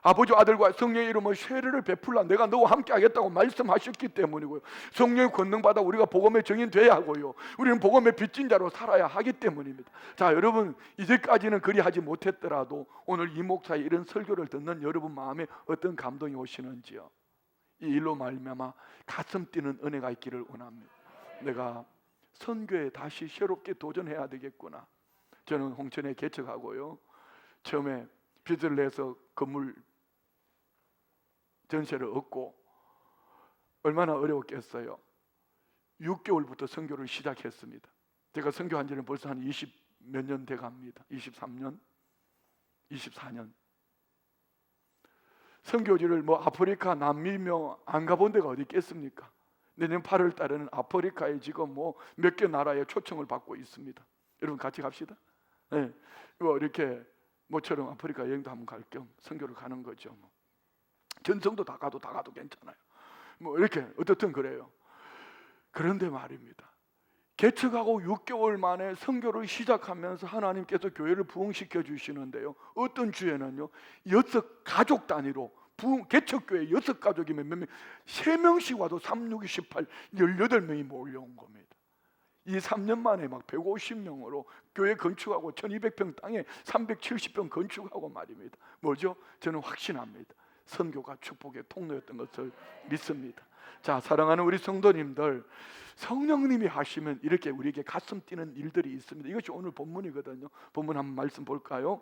아버지 아들과 성령의 이름으로 세례를 베풀라, 내가 너와 함께 하겠다고 말씀하셨기 때문이고요. 성령의 권능받아 우리가 복음의 증인 돼야 하고요. 우리는 복음의 빚진 자로 살아야 하기 때문입니다. 자, 여러분, 이제까지는 그리하지 못했더라도 오늘 이 목사의 이런 설교를 듣는 여러분 마음에 어떤 감동이 오시는지요? 이 일로 말미암아 가슴 뛰는 은혜가 있기를 원합니다. 내가 선교에 다시 새롭게 도전해야 되겠구나. 저는 홍천에 개척하고요, 처음에 빚을 내서 건물 전세를 얻고 얼마나 어려웠겠어요. 6개월부터 선교를 시작했습니다. 제가 선교한 지는 벌써 한 20 몇 년 돼갑니다. 23년, 24년. 선교지를 뭐 아프리카, 남미며 안 가본 데가 어디 있겠습니까? 내년 8월 달에는 아프리카에 지금 뭐 몇 개 나라에 초청을 받고 있습니다. 여러분 같이 갑시다. 네. 이렇게 모처럼 아프리카 여행도 한번 갈 겸 선교를 가는 거죠. 전성도 다 가도 괜찮아요. 뭐 이렇게 어떻든 그래요. 그런데 말입니다, 개척하고 6개월 만에 선교를 시작하면서 하나님께서 교회를 부흥시켜 주시는데요, 어떤 주에는요 6 가족 단위로 개척교회 6 가족이면 몇 명? 3명씩 와도 3, 6, 18, 18명이 몰려온 겁니다. 이 3년 만에 막 150명으로 교회 건축하고 1200평 땅에 370평 건축하고 말입니다. 뭐죠? 저는 확신합니다. 선교가 축복의 통로였던 것을 믿습니다. 자, 사랑하는 우리 성도님들, 성령님이 하시면 이렇게 우리에게 가슴 뛰는 일들이 있습니다. 이것이 오늘 본문이거든요. 본문 한번 말씀 볼까요?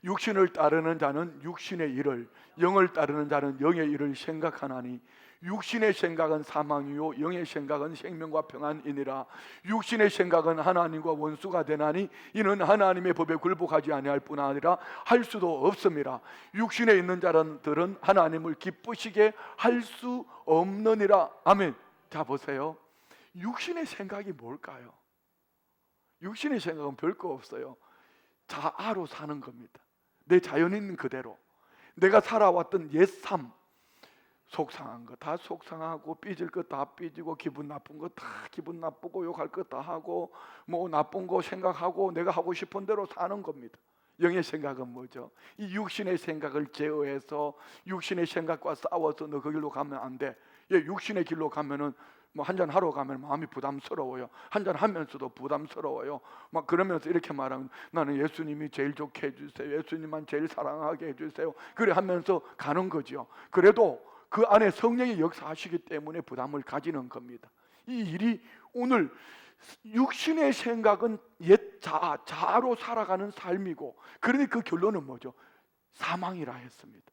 육신을 따르는 자는 육신의 일을, 영을 따르는 자는 영의 일을 생각하나니 육신의 생각은 사망이요 영의 생각은 생명과 평안이니라. 육신의 생각은 하나님과 원수가 되나니 이는 하나님의 법에 굴복하지 아니할 뿐 아니라 할 수도 없음이라. 육신에 있는 자들은 하나님을 기쁘시게 할 수 없느니라. 아멘. 자, 보세요. 육신의 생각이 뭘까요? 육신의 생각은 별거 없어요. 자아로 사는 겁니다. 내 자연 있는 그대로 내가 살아왔던 옛삶, 속상한 거 다 속상하고, 삐질 거 다 삐지고, 기분 나쁜 거 다 기분 나쁘고, 욕할 거 다 하고, 뭐 나쁜 거 생각하고 내가 하고 싶은 대로 사는 겁니다. 영의 생각은 뭐죠? 이 육신의 생각을 제어해서 육신의 생각과 싸워서 너 그 길로 가면 안 돼. 육신의 길로 가면은 뭐 한잔 하러 가면 마음이 부담스러워요. 한잔 하면서도 부담스러워요. 막 그러면서 이렇게 말하면 나는 예수님이 제일 좋게 해주세요. 예수님만 제일 사랑하게 해주세요. 그래 하면서 가는 거죠. 그래도 그 안에 성령이 역사하시기 때문에 부담을 가지는 겁니다. 이 일이 오늘 육신의 생각은 옛 자아로 살아가는 삶이고, 그러니 그 결론은 뭐죠? 사망이라 했습니다.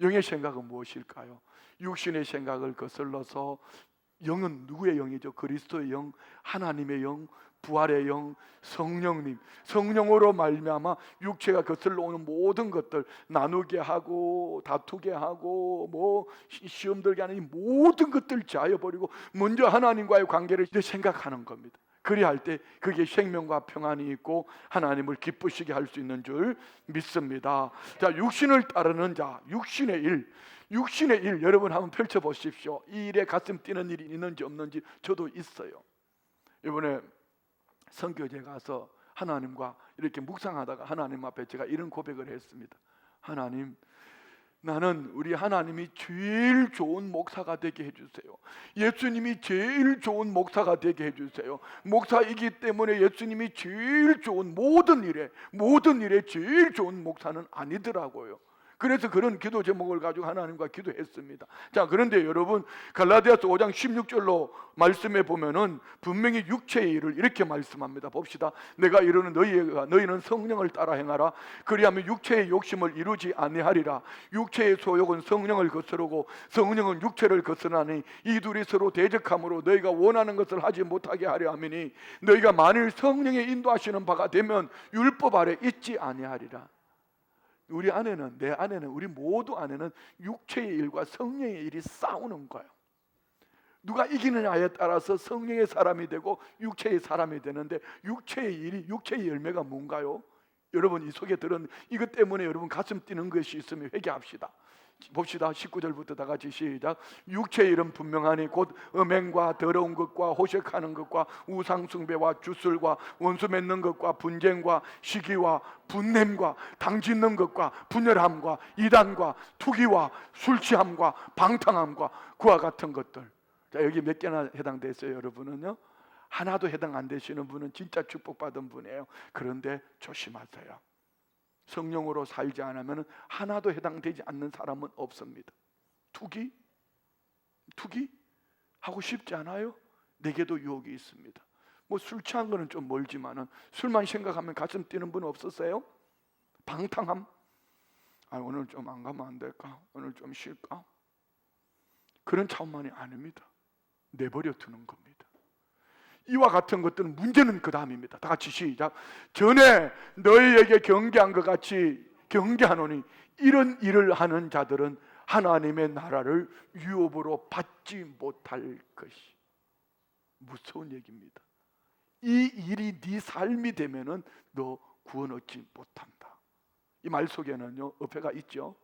영의 생각은 무엇일까요? 육신의 생각을 거슬러서, 영은 누구의 영이죠? 그리스도의 영, 하나님의 영, 부활의 영, 성령님, 성령으로 말미암아 육체가 거슬러 오는 모든 것들 나누게 하고 다투게 하고 뭐 시험 들게 하는 이 모든 것들 제하여 버리고 먼저 하나님과의 관계를 이제 생각하는 겁니다. 그리할 때 그게 생명과 평안이 있고 하나님을 기쁘시게 할 수 있는 줄 믿습니다. 자, 육신을 따르는 자, 육신의 일 여러분 한번 펼쳐보십시오. 이 일에 가슴 뛰는 일이 있는지 없는지 저도 있어요. 이번에 선교제 가서 하나님과 이렇게 묵상하다가 하나님 앞에 제가 이런 고백을 했습니다. 하나님, 나는 우리 하나님이 제일 좋은 목사가 되게 해주세요. 예수님이 제일 좋은 목사가 되게 해주세요. 목사이기 때문에 예수님이 제일 좋은 모든 일에 제일 좋은 목사는 아니더라고요. 그래서 그런 기도 제목을 가지고 하나님과 기도했습니다. 자, 그런데 여러분, 갈라디아서 5장 16절로 말씀해 보면은 분명히 육체의 일을 이렇게 말씀합니다. 봅시다. 내가 이르는 너희는 성령을 따라 행하라. 그리하면 육체의 욕심을 이루지 아니하리라. 육체의 소욕은 성령을 거스르고 성령은 육체를 거스르나니 이 둘이 서로 대적함으로 너희가 원하는 것을 하지 못하게 하려 함이니 너희가 만일 성령의 인도하시는 바가 되면 율법 아래 있지 아니하리라. 우리 안에는, 내 안에는, 우리 모두 안에는 육체의 일과 성령의 일이 싸우는 거예요. 누가 이기느냐에 따라서 성령의 사람이 되고 육체의 사람이 되는데, 육체의 일이, 육체의 열매가 뭔가요? 여러분 이 속에 들은 이것 때문에 여러분 가슴 뛰는 것이 있으면 회개합시다. 봅시다. 19절부터 다 같이 시작. 육체의 일은 분명하니 곧 음행과 더러운 것과 호색하는 것과 우상숭배와 주술과 원수 맺는 것과 분쟁과 시기와 분냄과 당짓는 것과 분열함과 이단과 투기와 술취함과 방탕함과 그와 같은 것들. 자, 여기 몇 개나 해당됐어요. 여러분은요, 하나도 해당 안 되시는 분은 진짜 축복받은 분이에요. 그런데 조심하세요. 성령으로 살지 않으면 하나도 해당되지 않는 사람은 없습니다. 투기 하고 싶지 않아요? 내게도 유혹이 있습니다. 뭐 술 취한 거는 좀 멀지만은 술만 생각하면 가슴 뛰는 분 없었어요? 방탕함, 오늘 좀 안 가면 안 될까? 오늘 좀 쉴까? 그런 차원만이 아닙니다. 내버려 두는 겁니다. 이와 같은 것들은 문제는 그 다음입니다. 다 같이 시작. 전에 너희에게 경계한 것 같이 경계하노니 이런 일을 하는 자들은 하나님의 나라를 유업으로 받지 못할 것이. 무서운 얘기입니다. 이 일이 네 삶이 되면은 너 구원 얻지 못한다. 이 말 속에는요 어폐가 있죠.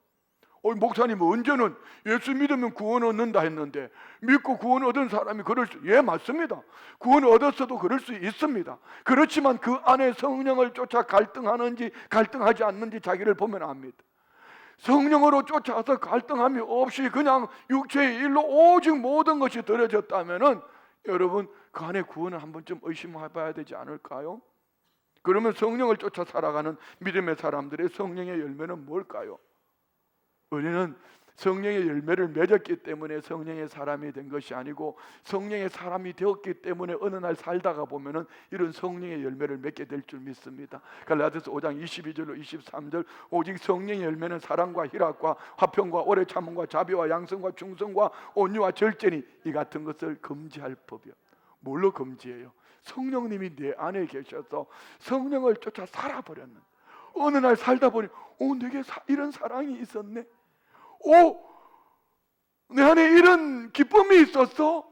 목사님 언제는 예수 믿으면 구원 얻는다 했는데, 믿고 구원 얻은 사람이 그럴 수, 예 맞습니다. 구원 얻었어도 그럴 수 있습니다. 그렇지만 그 안에 성령을 쫓아 갈등하는지 갈등하지 않는지 자기를 보면 압니다. 성령으로 쫓아서 갈등함이 없이 그냥 육체의 일로 오직 모든 것이 드려졌다면은 여러분 그 안에 구원을 한 번쯤 의심해봐야 되지 않을까요? 그러면 성령을 쫓아 살아가는 믿음의 사람들의 성령의 열매는 뭘까요? 우리는 성령의 열매를 맺었기 때문에 성령의 사람이 된 것이 아니고, 성령의 사람이 되었기 때문에 어느 날 살다가 보면은 이런 성령의 열매를 맺게 될 줄 믿습니다. 갈라디아서 5장 22절로 23절, 오직 성령의 열매는 사랑과 희락과 화평과 오래 참음과 자비와 양성과 충성과 온유와 절제니 이 같은 것을 금지할 법이요. 뭘로 금지해요? 성령님이 내 안에 계셔서 성령을 쫓아 살아버렸는, 어느 날 살다 보니 내게 이런 사랑이 있었네, 내 안에 이런 기쁨이 있었어.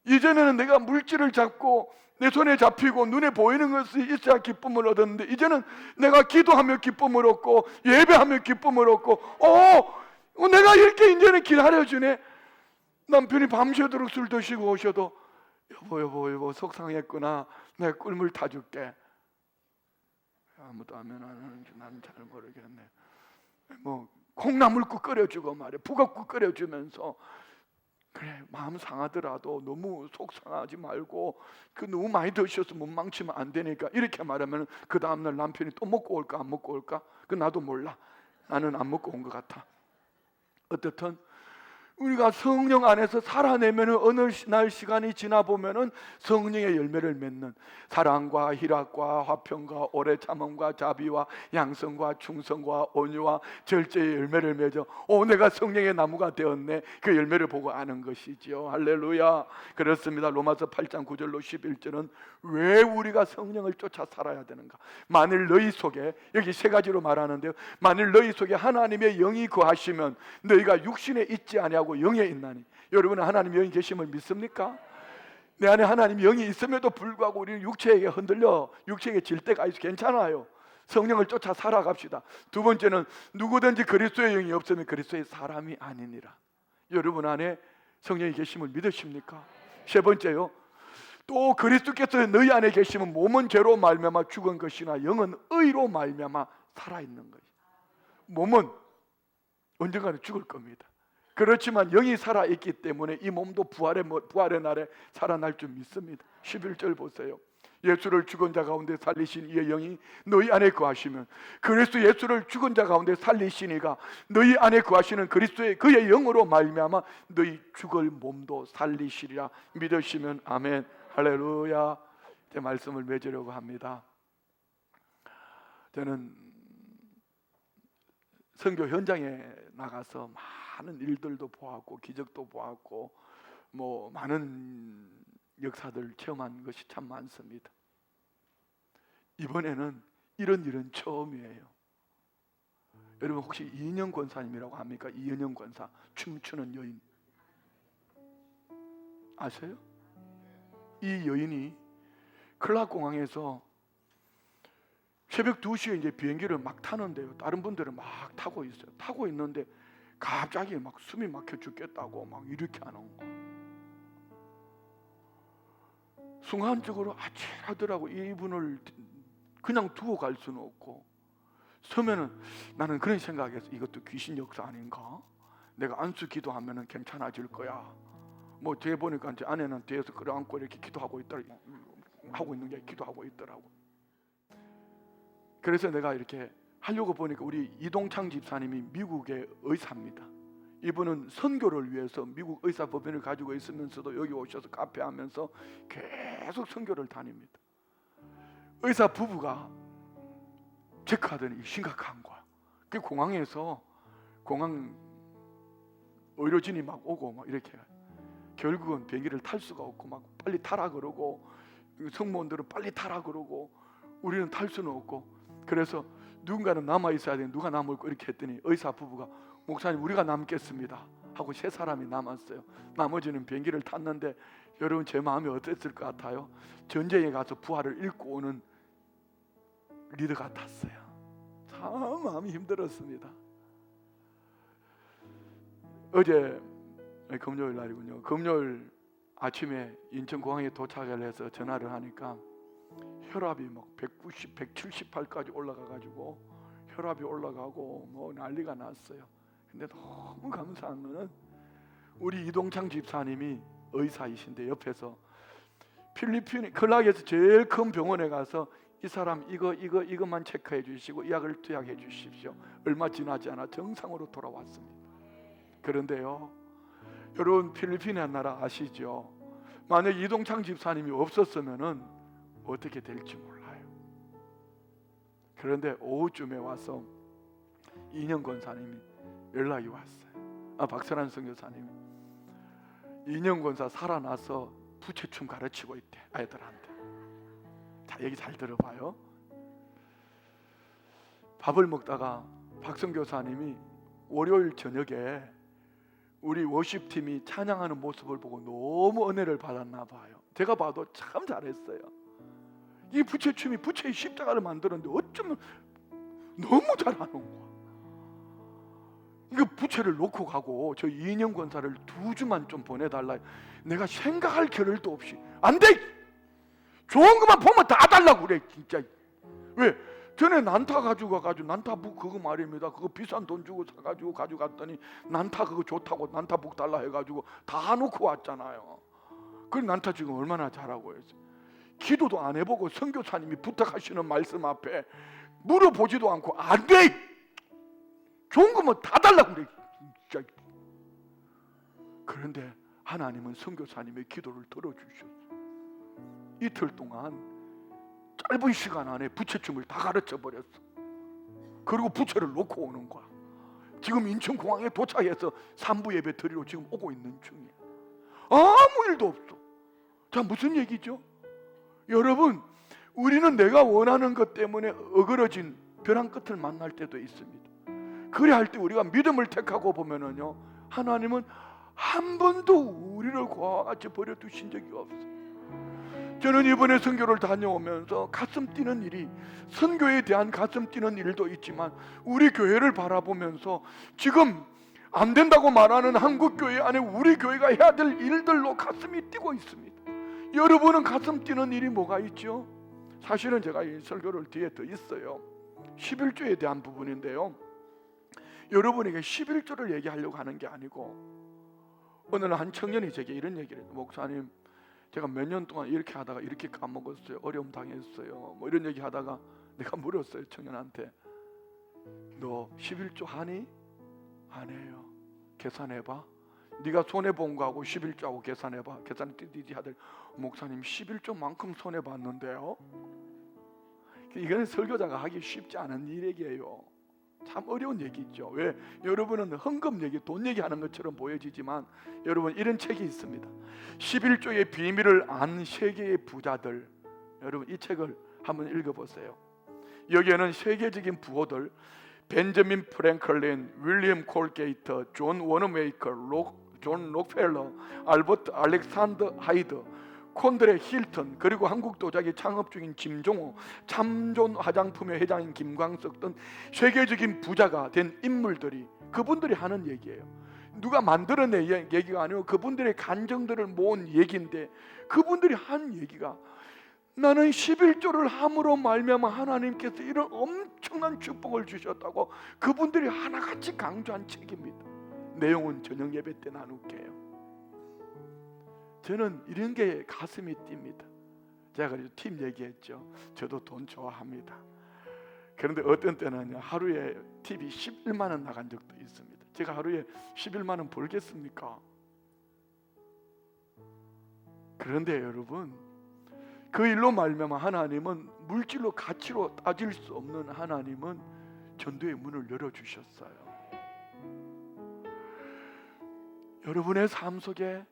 이전에는 내가 물질을 잡고 내 손에 잡히고 눈에 보이는 것이 있어야 기쁨을 얻었는데, 이제는 내가 기도하며 기쁨을 얻고 예배하며 기쁨을 얻고, 내가 이렇게 이제는 기다려주네. 남편이 밤새도록 술 드시고 오셔도 여보 속상했구나, 내가 꿀물 타줄게. 아무도 하면 안 하는지 나는 잘 모르겠네. 콩나물국 끓여주고 말이야, 북엇국 끓여주면서, 그래 마음 상하더라도 너무 속상하지 말고 너무 많이 드셔서 못 망치면 안 되니까 이렇게 말하면 그 다음날 남편이 또 먹고 올까 안 먹고 올까? 나도 몰라. 나는 안 먹고 온 것 같아. 어떻든 우리가 성령 안에서 살아내면 어느 날 시간이 지나 보면은 성령의 열매를 맺는 사랑과 희락과 화평과 오래 참음과 자비와 양성과 충성과 온유와 절제의 열매를 맺어 내가 성령의 나무가 되었네. 그 열매를 보고 아는 것이지요. 할렐루야. 그렇습니다. 로마서 8장 9절로 11절은 왜 우리가 성령을 쫓아 살아야 되는가? 만일 너희 속에, 여기 세 가지로 말하는데요, 만일 너희 속에 하나님의 영이 거하시면 너희가 육신에 있지 아니하고 영에 있나니. 여러분은 하나님 영이 계심을 믿습니까? 내 안에 하나님 영이 있음에도 불구하고 우리는 육체에게 흔들려 육체에게 질 때가 있어. 괜찮아요. 성령을 쫓아 살아갑시다. 두 번째는 누구든지 그리스도의 영이 없으면 그리스도의 사람이 아니니라. 여러분 안에 성령이 계심을 믿으십니까? 세 번째요, 또 그리스도께서 너희 안에 계시면 몸은 죄로 말미암아 죽은 것이나 영은 의로 말미암아 살아있는 것이. 몸은 언젠가는 죽을 겁니다. 그렇지만 영이 살아있기 때문에 이 몸도 부활의 날에 살아날 줄 믿습니다. 11절 보세요. 예수를 죽은 자 가운데 살리신 이의 영이 너희 안에 거하시면 그리스도 예수를 죽은 자 가운데 살리시니가 너희 안에 거하시는 그의 영으로 말미암아 너희 죽을 몸도 살리시리라. 믿으시면 아멘. 할렐루야. 제 말씀을 맺으려고 합니다. 저는 선교 현장에 나가서 많은 일들도 보았고 기적도 보았고 많은 역사들 체험한 것이 참 많습니다. 이번에는 이런 일은 처음이에요. 여러분 혹시 이은영 권사님이라고 합니까? 이은영 권사, 춤추는 여인. 아세요? 이 여인이 클락 공항에서 새벽 2시에 이제 비행기를 막 타는데요. 다른 분들은 막 타고 있어요. 타고 있는데 갑자기 막 숨이 막혀 죽겠다고 막 이렇게 하는 거예요. 순간적으로 아찔하더라고. 이분을 그냥 두고 갈 수는 없고, 서면은 나는 그런 생각했어. 이것도 귀신 역사 아닌가? 내가 안수 기도하면은 괜찮아질 거야. 뭐 뒤에 보니까 제 아내는 뒤에서 끌어안고 이렇게 기도하고 있더라, 하고 있는 게 기도하고 있더라고. 그래서 내가 이렇게 하려고 보니까 우리 이동창 집사님이 미국의 의사입니다. 이분은 선교를 위해서 미국 의사법인을 가지고 있으면서도 여기 오셔서 카페 하면서 계속 선교를 다닙니다. 의사 부부가 체크하더니 심각한 거야. 그 공항에서 공항 의료진이 막 오고 막 이렇게 결국은 비행기를 탈 수가 없고 막 빨리 타라 그러고, 승무원들은 빨리 타라 그러고, 우리는 탈 수는 없고, 그래서 누군가는 남아 있어야 돼. 누가 남을 거 이렇게 했더니 의사 부부가 목사님 우리가 남겠습니다 하고 3사람이 남았어요. 나머지는 비행기를 탔는데 여러분 제 마음이 어땠을 것 같아요? 전쟁에 가서 부활을 읽고 오는 리더 같았어요. 참 마음이 힘들었습니다. 어제 금요일 날이군요. 금요일 아침에 인천공항에 도착을 해서 전화를 하니까 혈압이 막 190, 178까지 올라가가지고 혈압이 올라가고 뭐 난리가 났어요. 근데 너무 감사한 거는 우리 이동창 집사님이 의사이신데 옆에서 필리핀 클락에서 제일 큰 병원에 가서 이 사람 이것만 체크해 주시고 약을 투약해 주십시오. 얼마 지나지 않아 정상으로 돌아왔습니다. 그런데요, 여러분 필리핀의 나라 아시죠? 만약 이동창 집사님이 없었으면은 어떻게 될지 몰라요. 그런데 오후쯤에 와서 이년 권사님이 연락이 왔어요. 박선한 선교사님, 이년 권사 살아나서 부채춤 가르치고 있대, 아이들한테. 자, 얘기 잘 들어봐요. 밥을 먹다가 박선교사님이 월요일 저녁에 우리 워십팀이 찬양하는 모습을 보고 너무 은혜를 받았나 봐요. 제가 봐도 참 잘했어요. 이 부채춤이 부채의 십자가를 만들었는데 어쩌면 너무 잘하는 거야. 이거 부채를 놓고 가고 저 이인영 권사를 2주만 좀 보내달라. 내가 생각할 겨를도 없이 안 돼! 좋은 것만 보면 다 달라고 그래 진짜. 왜? 전에 난타 가지고 가가지고 난타북 그거 말입니다. 그거 비싼 돈 주고 사가지고 가져갔더니 난타 그거 좋다고 난타북 달라 해가지고 다 놓고 왔잖아요. 그 난타 지금 얼마나 잘하고 해서 기도도 안 해보고 선교사님이 부탁하시는 말씀 앞에 물어보지도 않고 안 돼! 좋은 거면 다 달라고 그래 진짜. 그런데 하나님은 선교사님의 기도를 들어주셨어요. 이틀 동안 짧은 시간 안에 부채춤을 다 가르쳐 버렸어. 그리고 부채를 놓고 오는 거야. 지금 인천공항에 도착해서 3부 예배 드리러 지금 오고 있는 중이야. 아무 일도 없어. 자, 무슨 얘기죠? 여러분, 우리는 내가 원하는 것 때문에 어그러진 벼랑 끝을 만날 때도 있습니다. 그래 할 때 우리가 믿음을 택하고 보면은요, 하나님은 한 번도 우리를 그와 같이 버려두신 적이 없어요. 저는 이번에 선교를 다녀오면서 가슴 뛰는 일이, 선교에 대한 가슴 뛰는 일도 있지만 우리 교회를 바라보면서 지금 안 된다고 말하는 한국교회 안에 우리 교회가 해야 될 일들로 가슴이 뛰고 있습니다. 여러분은 가슴 뛰는 일이 뭐가 있죠? 사실은 제가 이 설교를 뒤에 더 있어요. 11조에 대한 부분인데요, 여러분에게 11조를 얘기하려고 하는 게 아니고, 오늘 한 청년이 제게 이런 얘기를 해요. 목사님, 제가 몇 년 동안 이렇게 하다가 이렇게 까먹었어요. 어려움 당했어요. 뭐 이런 얘기 하다가 내가 물었어요, 청년한테. 너 11조 하니? 안 해요. 계산해봐. 네가 손해본 거하고 11조하고 계산해봐. 계산이 뛰지 하더니, 목사님 11조만큼 손해봤는데요. 이거는 설교자가 하기 쉽지 않은 일이에요. 참 어려운 얘기죠. 왜? 여러분은 헌금 얘기, 돈 얘기하는 것처럼 보여지지만 여러분, 이런 책이 있습니다. 11조의 비밀을 안 세계의 부자들. 여러분, 이 책을 한번 읽어보세요. 여기에는 세계적인 부호들, 벤저민 프랭클린, 윌리엄 콜게이터, 존 워너메이커, 존 록펠러, 알버트 알렉산더 하이드, 콘드레 힐튼, 그리고 한국 도자기 창업 중인 김종호, 참존 화장품의 회장인 김광석 등 세계적인 부자가 된 인물들이, 그분들이 하는 얘기예요. 누가 만들어낸 얘기가 아니고 그분들의 감정들을 모은 얘기인데, 그분들이 한 얘기가, 나는 11조를 함으로 말미암아 하나님께서 이런 엄청난 축복을 주셨다고 그분들이 하나같이 강조한 책입니다. 내용은 저녁 예배 때 나눌게요. 저는 이런 게 가슴이 뜁니다. 제가 그래서 팀 얘기했죠. 저도 돈 좋아합니다. 그런데 어떤 때는 하루에 팁이 11만 원 나간 적도 있습니다. 제가 하루에 11만 원 벌겠습니까? 그런데 여러분, 그 일로 말미암아 하나님은, 물질로 가치로 따질 수 없는 하나님은 전도의 문을 열어주셨어요. 여러분의 삶 속에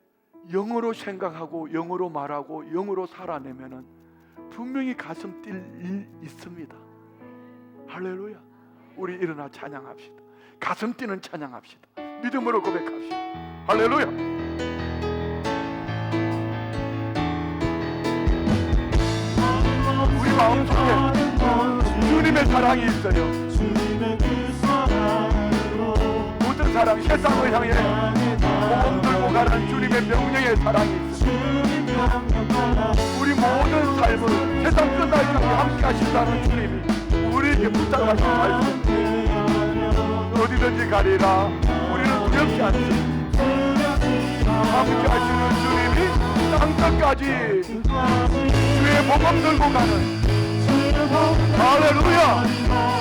영어로 생각하고 영어로 말하고 영어로 살아내면은 분명히 가슴 뛸 일 있습니다. 할렐루야. 우리 일어나 찬양합시다. 가슴 뛰는 찬양합시다. 믿음으로 고백합시다. 할렐루야. 우리 마음속에 주님의 사랑이 있어요. 모든 사랑, 세상을 향해 복음 들고 가는 주님의 명령의 사랑이 있어요. 우리 모든 삶을 세상 끝날까지 함께 하신다는 주님이 우리에게 부탁하신 말씀, 어디든지 가리라. 우리는 두렵지 않습니다. 함께 하시는 주님이 땅끝까지 주의 복음 들고 가는, 할렐루야.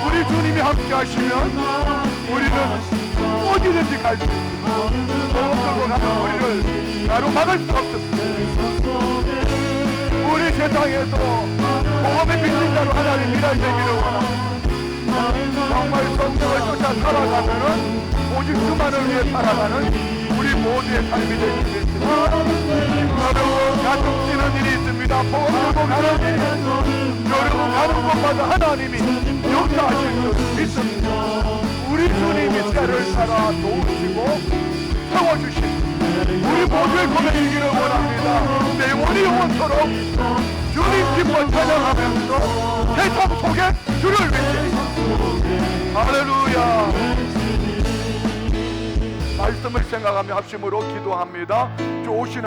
우리 주님이 함께 하시면 우리는 어디든지 갈 수 있습니다. 복음 들고 가는 우리를 가로막을 수 없습니다. 우리 세상에서 복음의 빛인 자로 하나님이라 되기를 원합니다. 정말 성경을 쫓아 살아가면은 오직 그만을 위해 살아가는 우리 모두의 삶이 되길 믿습니다. 여러분, 가슴 뛰는 일이 있습니다. 복음 들고 가는 일이, 여러분 가는 곳마다 하나님이 역사하실 줄 믿습니다. 우리 주님이 때를 따라 도우시고 세워주십니다. 우리 모두의 고백이기를 원합니다. 내 영혼이 영원토록 주님 기뻐 찬양하면서 세상 속에 주를 믿습니다. 할렐루야. 말씀을 생각하며 합심으로 기도합니다. 주 오시는